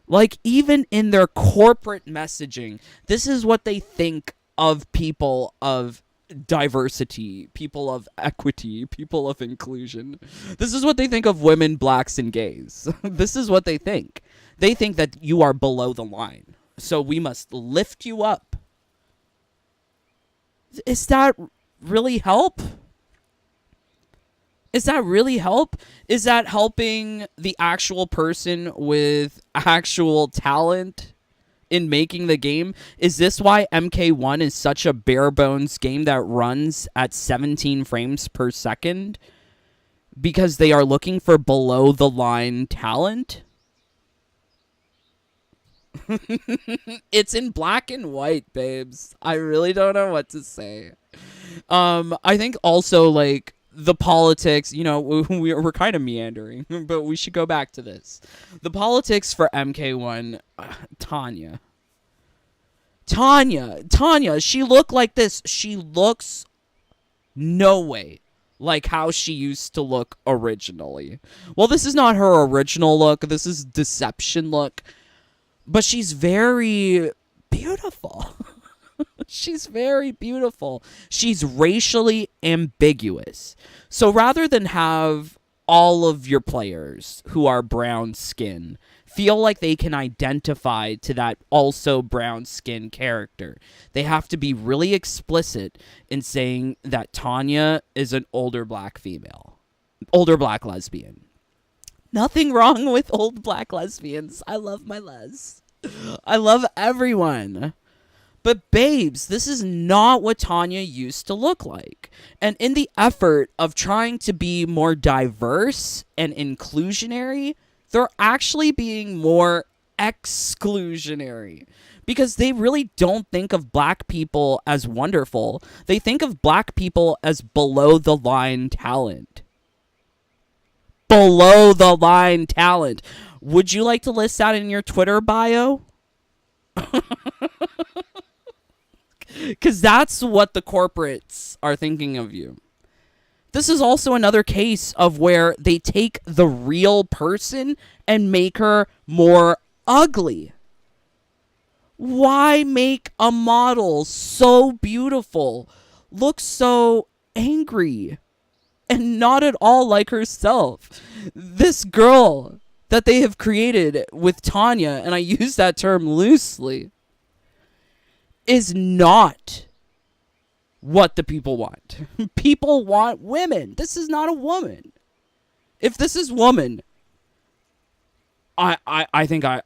Like, even in their corporate messaging, this is what they think of people of diversity, people of equity, people of inclusion. This is what they think of women, blacks, and gays. This is what they think. They think that you are below the line, so we must lift you up. Is that really help? Is that really help? Is that helping the actual person with actual talent in making the game? Is this why MK1 is such a bare bones game that runs at 17 frames per second? Because they are looking for below the line talent? It's in black and white, babes. I really don't know what to say. I think also, like, the politics, you know, we're kind of meandering, but we should go back to this. The politics for MK1, Tanya. Tanya, she looked like this. She looks no way like how she used to look originally. Well, this is not her original look. This is deception look. But she's very beautiful. She's very beautiful. She's racially ambiguous. So rather than have all of your players who are brown skin feel like they can identify to that also brown skin character, they have to be really explicit in saying that Tanya is an older black female, older black lesbian. Nothing wrong with old black lesbians. I love my les. I love everyone. But babes, this is not what Tanya used to look like. And in the effort of trying to be more diverse and inclusionary, they're actually being more exclusionary. Because they really don't think of black people as wonderful. They think of black people as below the line talent. Below the line talent. Would you like to list that in your Twitter bio? Because that's what the corporates are thinking of you. This is also another case of where they take the real person and make her more ugly. Why make a model so beautiful look so angry and not at all like herself? This girl that they have created with Tanya, and I use that term loosely, is not what the people want. People want women. This is not a woman. If this is woman, I think I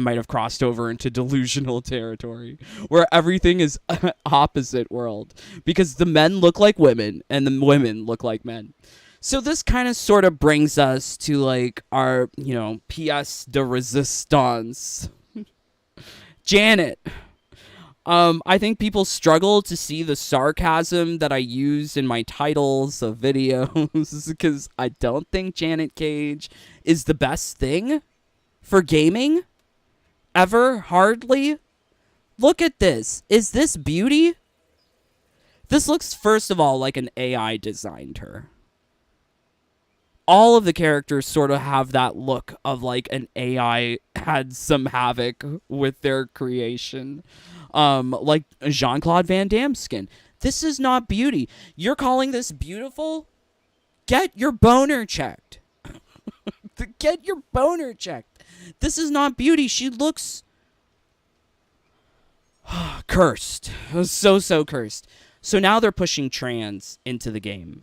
might have crossed over into delusional territory where everything is opposite world, because the men look like women and the women look like men. So this kind of sort of brings us to, like, our, you know, pièce de résistance. Janet. I think people struggle to see the sarcasm that I use in my titles of videos because I don't think Janet Cage is the best thing for gaming ever. Hardly. Look at this. Is this beauty? This looks, first of all, like an AI designed her. All of the characters sort of have that look of like an AI had some havoc with their creation. Like Jean-Claude Van Damme skin. This is not beauty. You're calling this beautiful? Get your boner checked. Get your boner checked. This is not beauty. She looks cursed. So cursed. So now they're pushing trans into the game.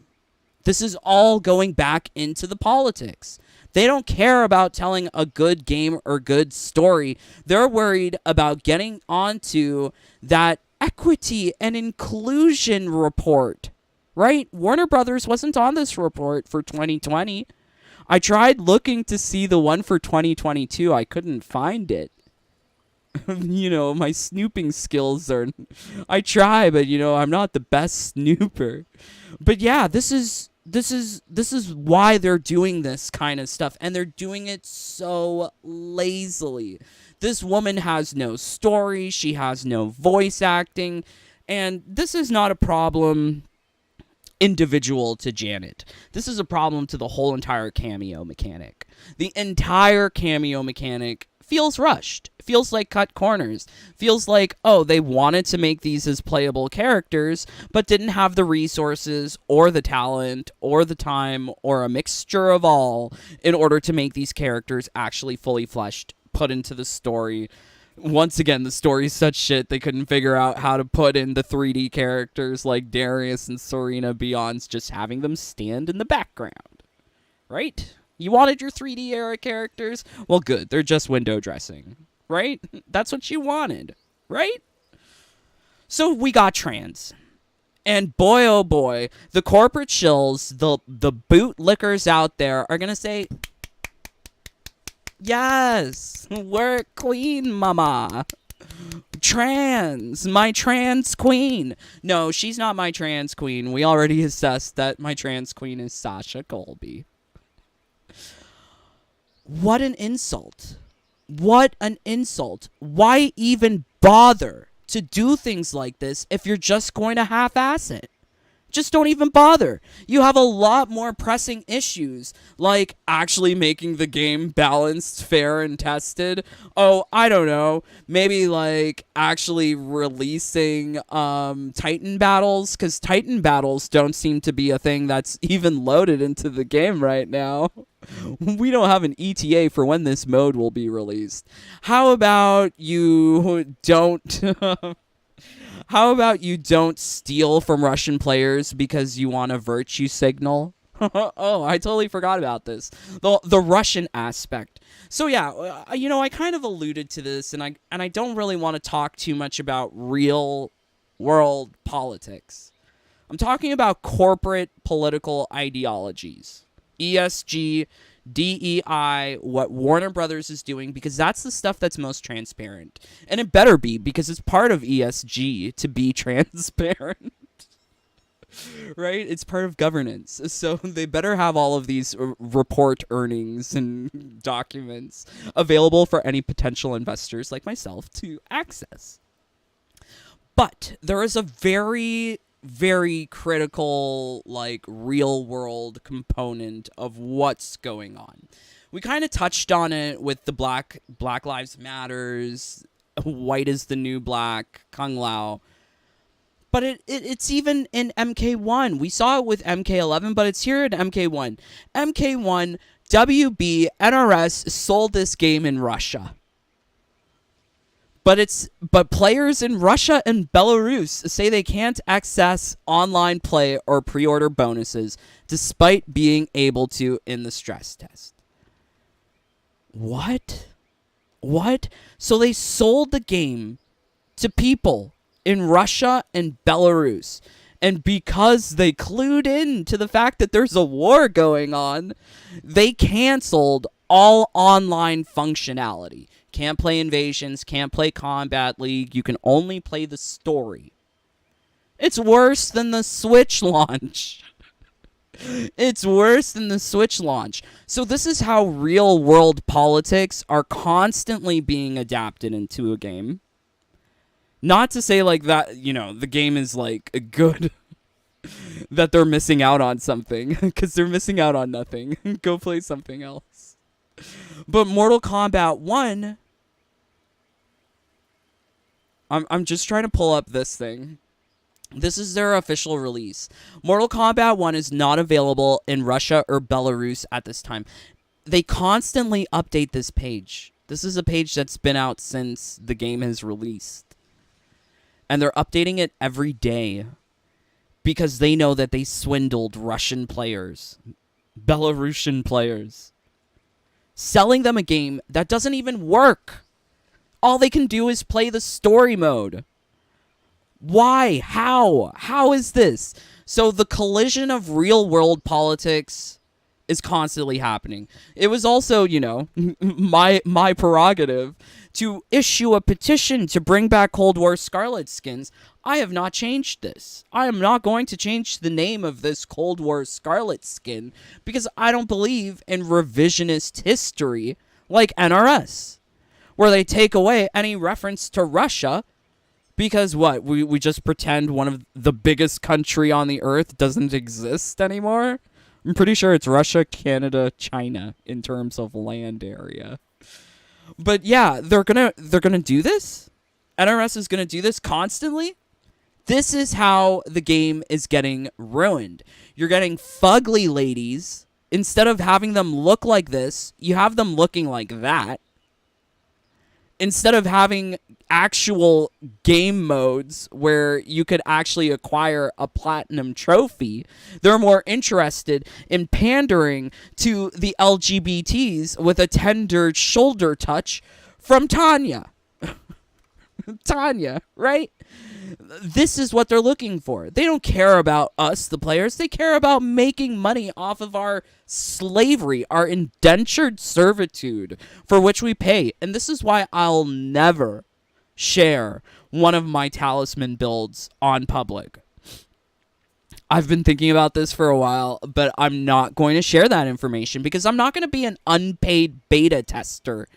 This is all going back into the politics. They don't care about telling a good game or good story. They're worried about getting onto that equity and inclusion report, right? Warner Brothers wasn't on this report for 2020. I tried looking to see the one for 2022. I couldn't find it. You know, my snooping skills are... I try, but, you know, I'm not the best snooper. But yeah, this is why they're doing this kind of stuff, and they're doing it so lazily. This woman has no story, she has no voice acting, and this is not a problem individual to Janet. This is a problem to the whole entire Cameo mechanic. The entire Cameo mechanic feels rushed, feels like cut corners, feels like, oh, they wanted to make these as playable characters, but didn't have the resources or the talent or the time or a mixture of all in order to make these characters actually fully fleshed, put into the story. Once again, the story's such shit they couldn't figure out how to put in the 3D characters like Darius and Serena beyond just having them stand in the background. Right? You wanted your 3D era characters? Well, good. They're just window dressing. Right? That's what you wanted. Right? So we got trans. And boy, oh boy, the corporate shills, the bootlickers out there are going to say, yes, we're queen, mama. my trans queen. No, she's not my trans queen. We already assessed that my trans queen is Sasha Colby. What an insult. What an insult. Why even bother to do things like this if you're just going to half-ass it? Just don't even bother. You have a lot more pressing issues, like actually making the game balanced, fair, and tested. Oh, I don't know. Maybe like actually releasing Titan battles, because Titan battles don't seem to be a thing that's even loaded into the game right now. We don't have an ETA for when this mode will be released. How about you don't... How about you don't steal from Russian players because you want a virtue signal? Oh, I totally forgot about this. The Russian aspect. So yeah, I kind of alluded to this, and I don't really want to talk too much about real world politics. I'm talking about corporate political ideologies. ESG, DEI, what Warner Brothers is doing, because that's the stuff that's most transparent. And it better be, because it's part of ESG to be transparent. Right? It's part of governance. So they better have all of these report earnings and documents available for any potential investors like myself to access. But there is a very critical, like, real world component of what's going on. We kind of touched on it with the Black Lives Matters, white is the new black, Kung Lao. But it's even in MK1. We saw it with MK11, but it's here in MK1. MK1, WB, NRS sold this game in Russia. But players in Russia and Belarus say they can't access online play or pre-order bonuses despite being able to in the stress test. What? So they sold the game to people in Russia and Belarus. And because they clued in to the fact that there's a war going on, they canceled all online functionality. Can't play Invasions, can't play Combat League. You can only play the story. It's worse than the Switch launch. It's worse than the Switch launch. So this is how real world politics are constantly being adapted into a game. Not to say like that, the game is like good, that they're missing out on something, because they're missing out on nothing. Go play something else. But Mortal Kombat 1, I'm just trying to pull up this thing. This is their official release. Mortal Kombat 1 is not available in Russia or Belarus at this time. They constantly update this page. This is a page that's been out since the game has released. And they're updating it every day because they know that they swindled Russian players, Belarusian players, selling them a game that doesn't even work. All they can do is play the story mode. Why? How? How is this? So the collision of real world politics is constantly happening. It was also, my prerogative to issue a petition to bring back Cold War Scarlet skins. I have not changed this. I am not going to change the name of this Cold War Scarlet skin because I don't believe in revisionist history like NRS, where they take away any reference to Russia because what? We just pretend one of the biggest country on the earth doesn't exist anymore? I'm pretty sure it's Russia, Canada, China in terms of land area. But yeah, they're gonna do this. NRS is gonna do this constantly. This is how the game is getting ruined. You're getting fugly ladies. Instead of having them look like this, you have them looking like that. Instead of having actual game modes where you could actually acquire a platinum trophy, they're more interested in pandering to the LGBTs with a tender shoulder touch from Tanya. Tanya, right? This is what they're looking for. They don't care about us, the players. They care about making money off of our slavery, our indentured servitude for which we pay. And this is why I'll never, share one of my talisman builds on public. I've been thinking about this for a while, but I'm not going to share that information because I'm not going to be an unpaid beta tester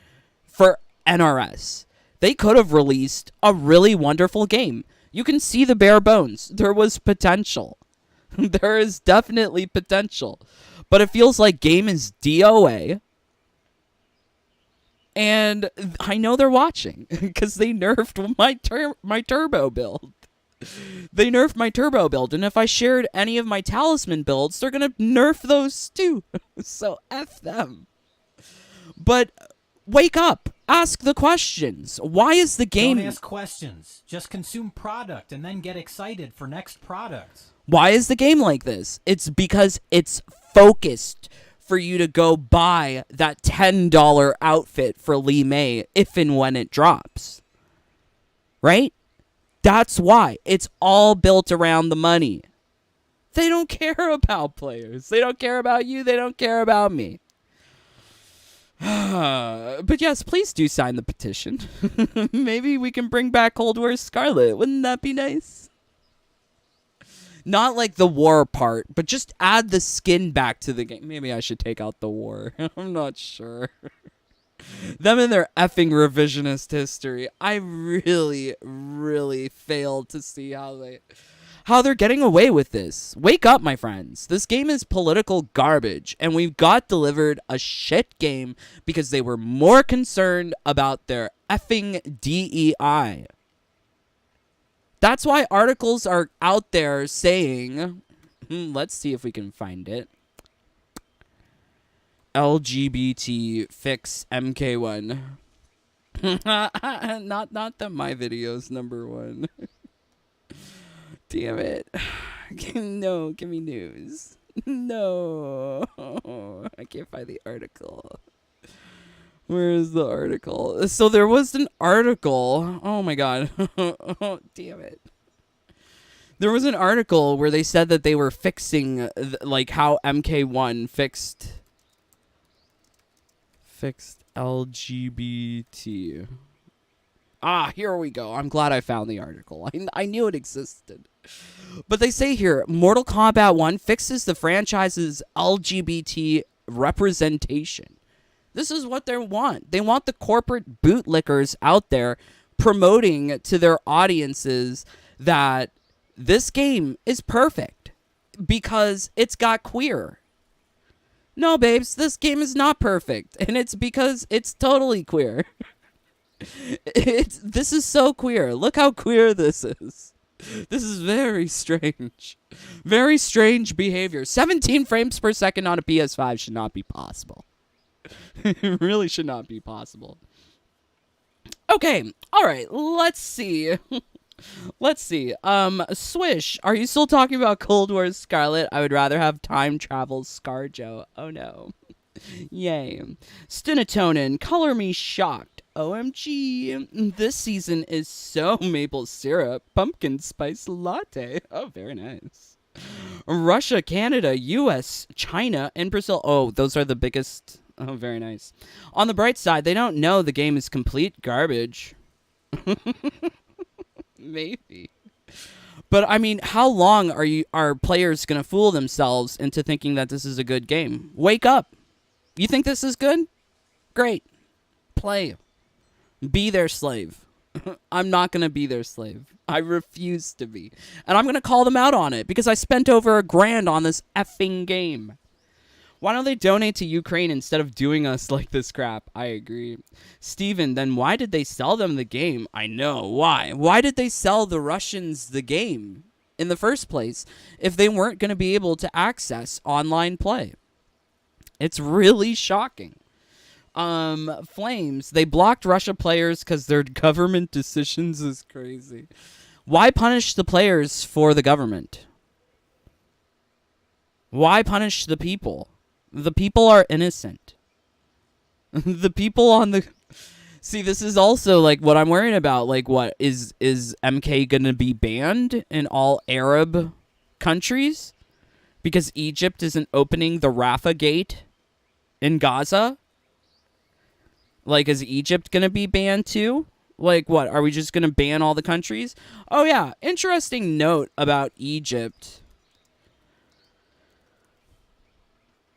for NRS. They could have released a really wonderful game. You can see the bare bones. There was potential. There is definitely potential. But it feels like game is DOA. And I know they're watching because they nerfed my turbo build. They nerfed my turbo build, and if I shared any of my talisman builds, they're gonna nerf those too. So F them. But wake up. Ask the questions. Why is the game... Don't ask questions. Just consume product and then get excited for next products. Why is the game like this? It's because it's focused for you to go buy that $10 outfit for Lee May if and when it drops. Right? That's why. It's all built around the money. They don't care about players. They don't care about you. They don't care about me. But yes, please do sign the petition. Maybe we can bring back Cold War Scarlet. Wouldn't that be nice? Not like the war part, but just add the skin back to the game. Maybe I should take out the war. I'm not sure. Them and their effing revisionist history. I really, really failed to see how they're getting away with this. Wake up, my friends. This game is political garbage, and we got delivered a shit game because they were more concerned about their effing DEI. That's why articles are out there saying, let's see if we can find it. LGBT fix MK1. not that my video's number one. Damn it. No, give me news. No. I can't find the article. Where is the article? So there was an article. Oh my god. Oh, damn it. There was an article where they said that they were fixing like how MK1 fixed LGBT. Ah, here we go. I'm glad I found the article. I knew it existed. But they say here, Mortal Kombat 1 fixes the franchise's LGBT representation. This is what they want. They want the corporate bootlickers out there promoting to their audiences that this game is perfect because it's got queer. No, babes, this game is not perfect, and it's because it's totally queer. This is so queer. Look how queer this is. This is very strange. Very strange behavior. 17 frames per second on a PS5 should not be possible. It really should not be possible. Okay, all right, let's see. Let's see. Swish, are you still talking about Cold War Scarlet? I would rather have time travel Scarjo. Oh no. Yay. Stinatonin, color me shocked. OMG. This season is so maple syrup. Pumpkin spice latte. Oh, very nice. Russia, Canada, US, China, and Brazil. Oh, those are the biggest. Oh, very nice. On the bright side, they don't know the game is complete garbage. Maybe. But I mean, how long are players going to fool themselves into thinking that this is a good game? Wake up. You think this is good? Great. Play. Be their slave. I'm not going to be their slave. I refuse to be. And I'm going to call them out on it because I spent over $1,000 on this effing game. Why don't they donate to Ukraine instead of doing us like this crap? I agree. Steven, then why did they sell them the game? I know. Why? Why did they sell the Russians the game in the first place if they weren't going to be able to access online play? It's really shocking. Flames, they blocked Russia players because their government decisions is crazy. Why punish the players for the government? Why punish the people? The people are innocent. The people on the... See, this is also, like, what I'm worrying about. Like, what? Is MK gonna be banned in all Arab countries? Because Egypt isn't opening the Rafah gate in Gaza? Like, is Egypt gonna be banned too? Like, what? Are we just going to ban all the countries? Oh, yeah. Interesting note about Egypt.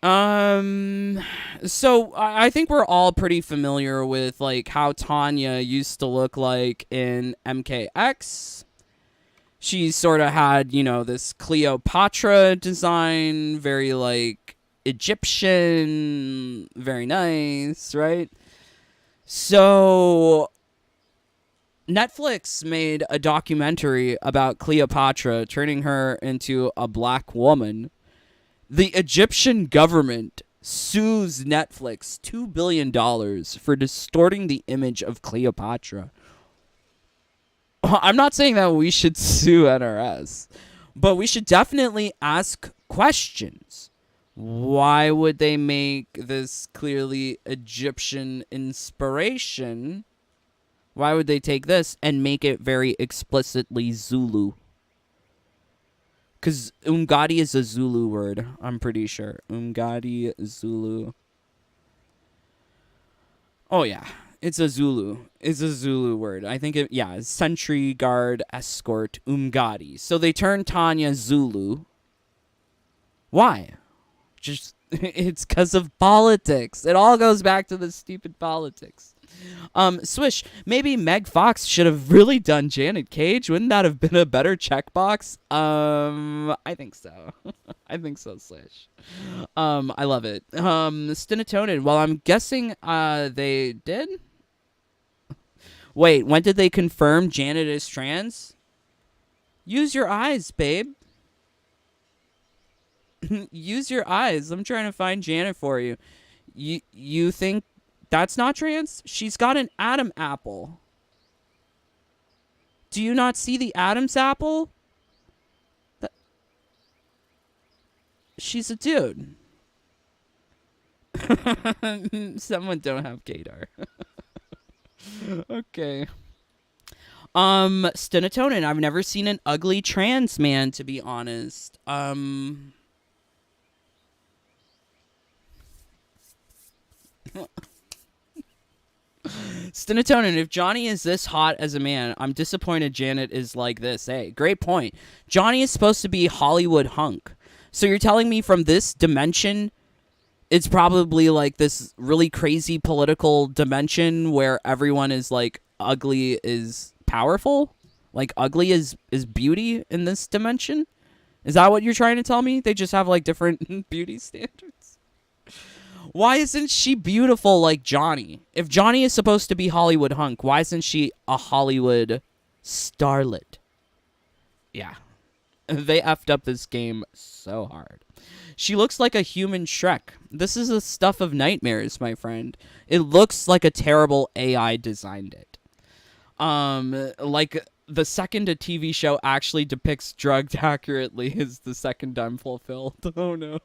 So I think we're all pretty familiar with, like, how Tanya used to look like in MKX. She sort of had, you know, this Cleopatra design, very, like, Egyptian, very nice, right? So Netflix made a documentary about Cleopatra, turning her into a black woman. The Egyptian government sues Netflix $2 billion for distorting the image of Cleopatra. I'm not saying that we should sue NRS, but we should definitely ask questions. Why would they make this clearly Egyptian inspiration? Why would they take this and make it very explicitly Zulu? Because Umgadi is a Zulu word, I'm pretty sure. Umgadi, Zulu. Oh, yeah. It's a Zulu. It's a Zulu word. I think it's sentry, guard, escort, Umgadi. So they turned Tanya Zulu. Why? Just, it's because of politics. It all goes back to the stupid politics. Swish, maybe Meg Fox should have really done Janet Cage. Wouldn't that have been a better checkbox? I think so. I think so, Swish. I love it. Stinatonin, well, I'm guessing, they did? Wait, when did they confirm Janet is trans? Use your eyes, babe. Use your eyes. I'm trying to find Janet for you. You think that's not trans? She's got an Adam apple. Do you not see the Adam's apple? She's a dude. Someone don't have gaydar. Okay. Stinatonin, I've never seen an ugly trans man, to be honest. Stinatonin, if Johnny is this hot as a man, I'm disappointed Janet is like this. Hey, great point. Johnny is supposed to be Hollywood hunk. So you're telling me from this dimension, it's probably like this really crazy political dimension where everyone is like ugly is powerful? Like ugly is beauty in this dimension? Is that what you're trying to tell me? They just have like different beauty standards? Why isn't she beautiful like Johnny? If Johnny is supposed to be Hollywood hunk, why isn't she a Hollywood starlet? Yeah. They effed up this game so hard. She looks like a human Shrek. This is the stuff of nightmares, my friend. It looks like a terrible AI designed it. Like the second a TV show actually depicts drugs accurately is the second I'm fulfilled. Oh no.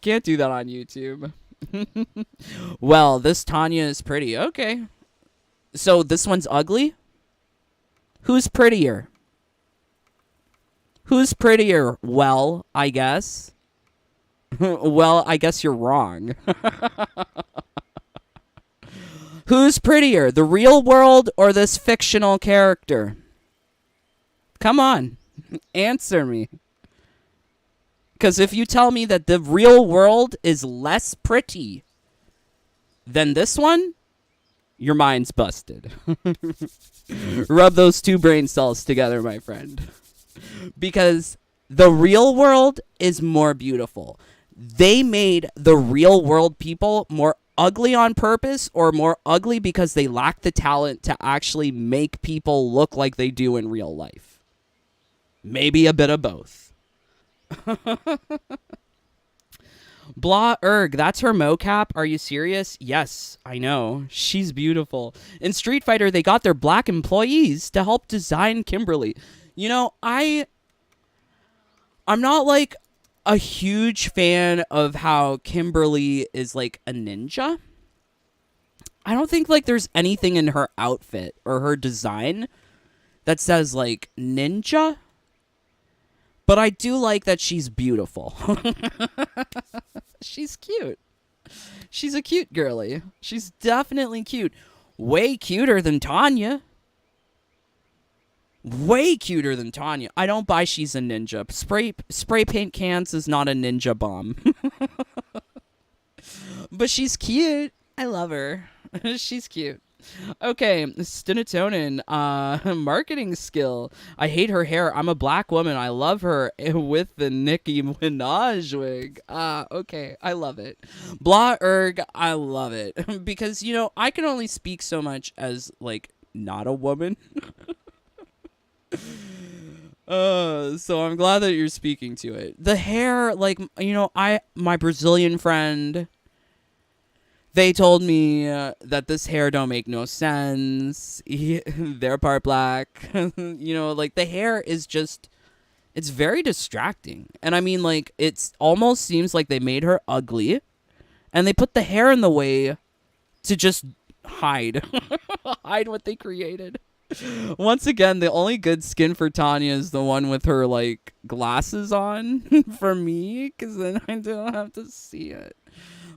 Can't do that on YouTube. Well, this Tanya is pretty. Okay. So this one's ugly? Who's prettier? Who's prettier? Well, I guess. Well, I guess you're wrong. Who's prettier, the real world or this fictional character? Come on. Answer me. Because if you tell me that the real world is less pretty than this one, your mind's busted. Rub those two brain cells together, my friend. Because the real world is more beautiful. They made the real world people more ugly on purpose or more ugly because they lack the talent to actually make people look like they do in real life. Maybe a bit of both. Blah erg, that's her mocap. Are you serious? Yes, I know. She's beautiful. In Street Fighter, they got their black employees to help design Kimberly. You know, I'm not like a huge fan of how Kimberly is like a ninja. I don't think like there's anything in her outfit or her design that says like ninja. But I do like that she's beautiful. She's cute. She's a cute girly. She's definitely cute. Way cuter than Tanya. Way cuter than Tanya. I don't buy she's a ninja. Spray paint cans is not a ninja bomb. But she's cute. I love her. She's cute. Okay, Stinatonin, marketing skill. I hate her hair. I'm a black woman. I love her with the Nicki Minaj wig. Okay, I love it. Blah erg, I love it. Because, you know, I can only speak so much as, like, not a woman. So I'm glad that you're speaking to it. The hair, like, you know, my Brazilian friend, they told me that this hair don't make no sense. They're part black. You know, like, the hair is just, it's very distracting. And I mean, like, it's almost seems like they made her ugly and they put the hair in the way to just hide what they created. Once again, the only good skin for Tanya is the one with her, like, glasses on for me, because then I don't have to see it.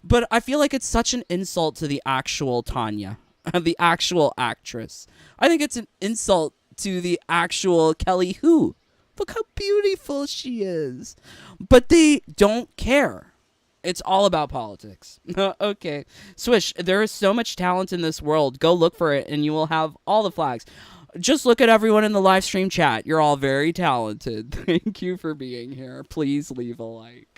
But I feel like it's such an insult to the actual Tanya, the actual actress. I think it's an insult to the actual Kelly Hu. Look how beautiful she is. But they don't care. It's all about politics. Okay. Swish, there is so much talent in this world. Go look for it and you will have all the flags. Just look at everyone in the live stream chat. You're all very talented. Thank you for being here. Please leave a like.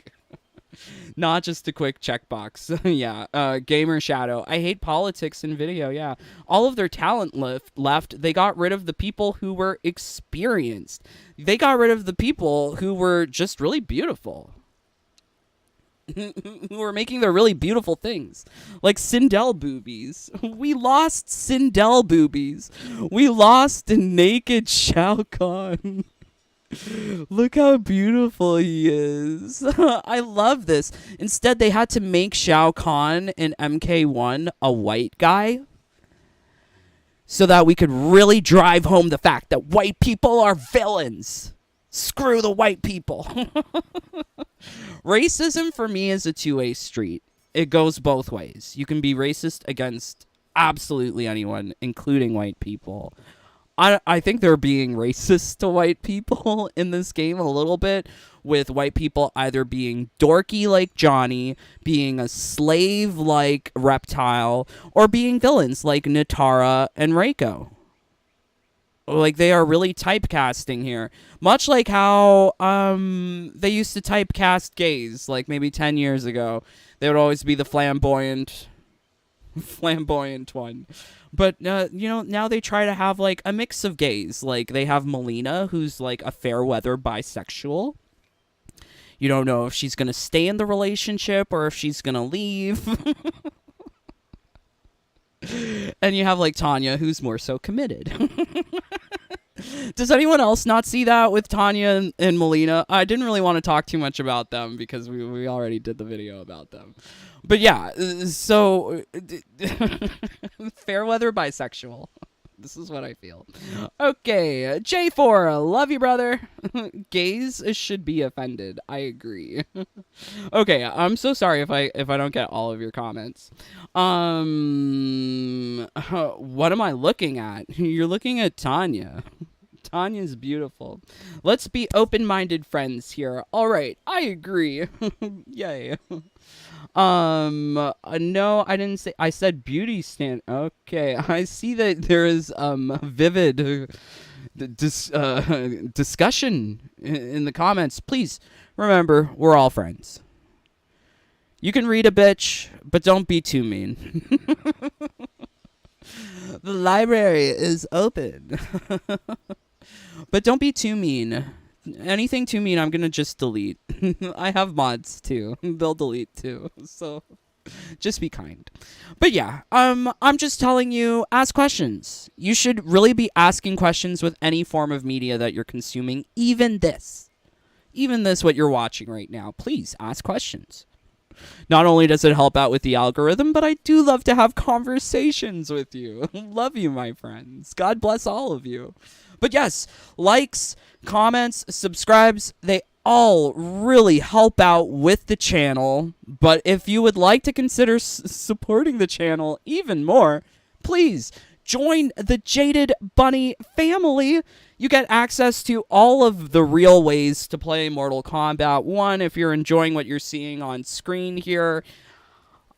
Not just a quick checkbox. Yeah. Gamer Shadow. I hate politics in video. Yeah. All of their talent left. They got rid of the people who were experienced. They got rid of the people who were just really beautiful. Who are making their really beautiful things. Like Sindel boobies. We lost Sindel boobies. We lost a naked Shao Kahn. Look how beautiful he is. I love this. Instead, they had to make Shao Kahn in MK1 a white guy so that we could really drive home the fact that white people are villains. Screw the white people. Racism for me is a two-way street. It goes both ways. You can be racist against absolutely anyone, including white people. I think they're being racist to white people in this game a little bit, with white people either being dorky like Johnny, being a slave like Reptile, or being villains like Natara and Reiko. Like, they are really typecasting here. Much like how they used to typecast gays, like maybe 10 years ago. They would always be the flamboyant one. But, you know, now they try to have, like, a mix of gays. Like, they have Melina, who's, like, a fair-weather bisexual. You don't know if she's going to stay in the relationship or if she's going to leave. And you have, like, Tanya, who's more so committed. Does anyone else not see that with Tanya and Melina? I didn't really want to talk too much about them because we already did the video about them. But yeah, so fair weather bisexual. This is what I feel. Okay, J4, love you, brother. Gays should be offended. I agree. Okay, I'm so sorry if I don't get all of your comments. What am I looking at? You're looking at Tanya. Tanya's beautiful. Let's be open-minded friends here. All right, I agree. Yay. No, I didn't say. I said beauty stand. Okay, I see that there is vivid discussion in the comments. Please remember, we're all friends. You can read a bitch, but don't be too mean. The library is open. But don't be too mean. Anything too mean, I'm gonna just delete. I have mods too. They'll delete too. So just be kind. But yeah, I'm just telling you, ask questions. You should really be asking questions with any form of media that you're consuming, even this. Even this, what you're watching right now. Please ask questions. Not only does it help out with the algorithm, but I do love to have conversations with you. Love you, my friends. God bless all of you. But yes, likes, comments, subscribes, they all really help out with the channel. But if you would like to consider supporting the channel even more, please join the Jaded Bunny family. You get access to all of the real ways to play Mortal Kombat 1. If you're enjoying what you're seeing on screen here,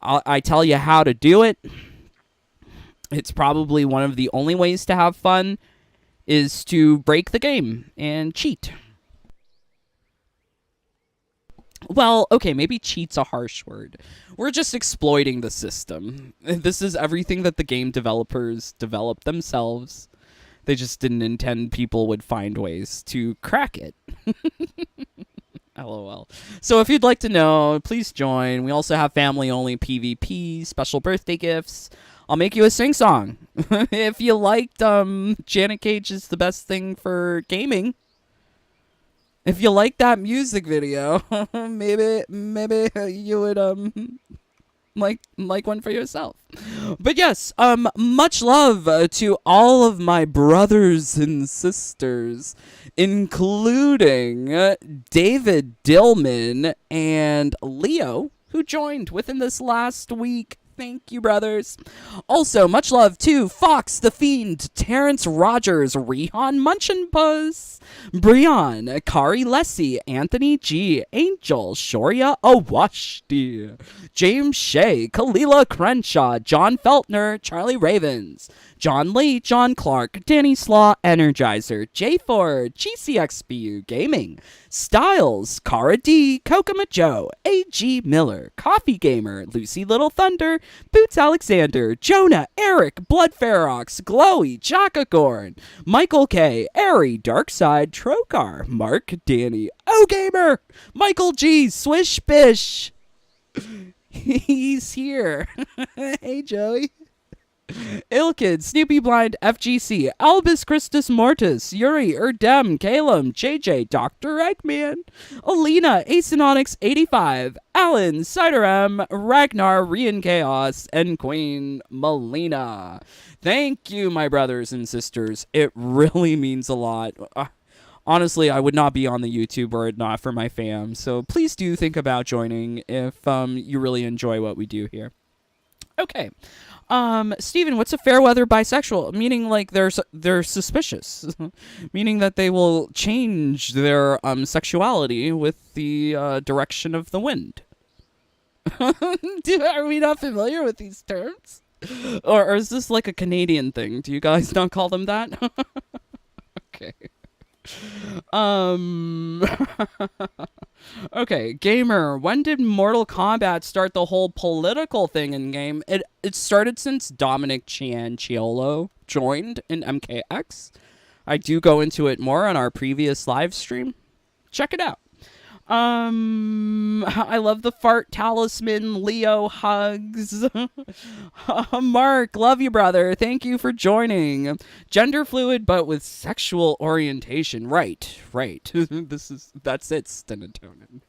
I tell you how to do it. It's probably one of the only ways to have fun is to break the game and cheat. Well, okay, maybe cheat's a harsh word. We're just exploiting the system. This is everything that the game developers developed themselves. They just didn't intend people would find ways to crack it. LOL. So if you'd like to know, please join. We also have family-only PvP, special birthday gifts. I'll make you a sing-song. If you liked Janet Cage is the best thing for gaming. If you like that music video, maybe you would like one for yourself. But yes, much love to all of my brothers and sisters, including David Dillman and Leo, who joined within this last week. Thank you, brothers. Also, much love to Fox the Fiend, Terrence Rogers, Rehan Munchinpuzz, Brian, Kari Lessie, Anthony G, Angel, Shoria Awashti, James Shea, Kalila Crenshaw, John Feltner, Charlie Ravens, John Lee, John Clark, Danny Slaw, Energizer, J Ford, GCXBU Gaming, Styles, Cara D, Kokoma Joe, A.G. Miller, Coffee Gamer, Lucy Little Thunder, Boots Alexander, Jonah, Eric, Blood Ferox, Glowy, Jackacorn, Michael K, Airy, Darkside, Trokar, Mark, Danny, O-Gamer, Michael G, Swish Bish. He's here. Hey, Joey. Ilkid, Snoopy Blind, FGC, Albus Christus Mortis, Yuri, Erdem, Calum, JJ, Dr. Eggman, Alina, Acenonics 85, Alan, Ciderem, Ragnar, Rian Chaos, and Queen Melina. Thank you, my brothers and sisters. It really means a lot. Honestly, I would not be on the YouTube were it not for my fam. So please do think about joining if you really enjoy what we do here. Okay. Steven, what's a fair weather bisexual? Meaning like they're suspicious. Meaning that they will change their sexuality with the direction of the wind. Are we not familiar with these terms? Or is this like a Canadian thing? Do you guys not call them that? Okay. Okay, Gamer, when did Mortal Kombat start the whole political thing in game? It started since Dominic Cianciolo joined in MKX. I do go into it more on our previous live stream. Check it out. I love the fart talisman. Leo hugs. Mark, love you, brother. Thank you for joining. Gender fluid, but with sexual orientation. Right. That's it, Stenatonin.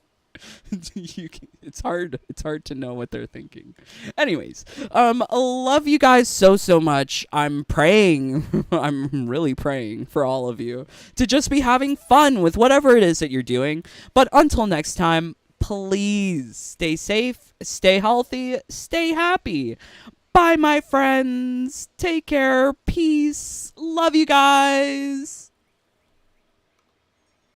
It's hard to know what they're thinking. Anyways, love you guys so much. I'm praying, I'm really praying for all of you to just be having fun with whatever it is that you're doing. But until next time, please stay safe, stay healthy, stay happy. Bye, my friends. Take care. Peace. Love you guys.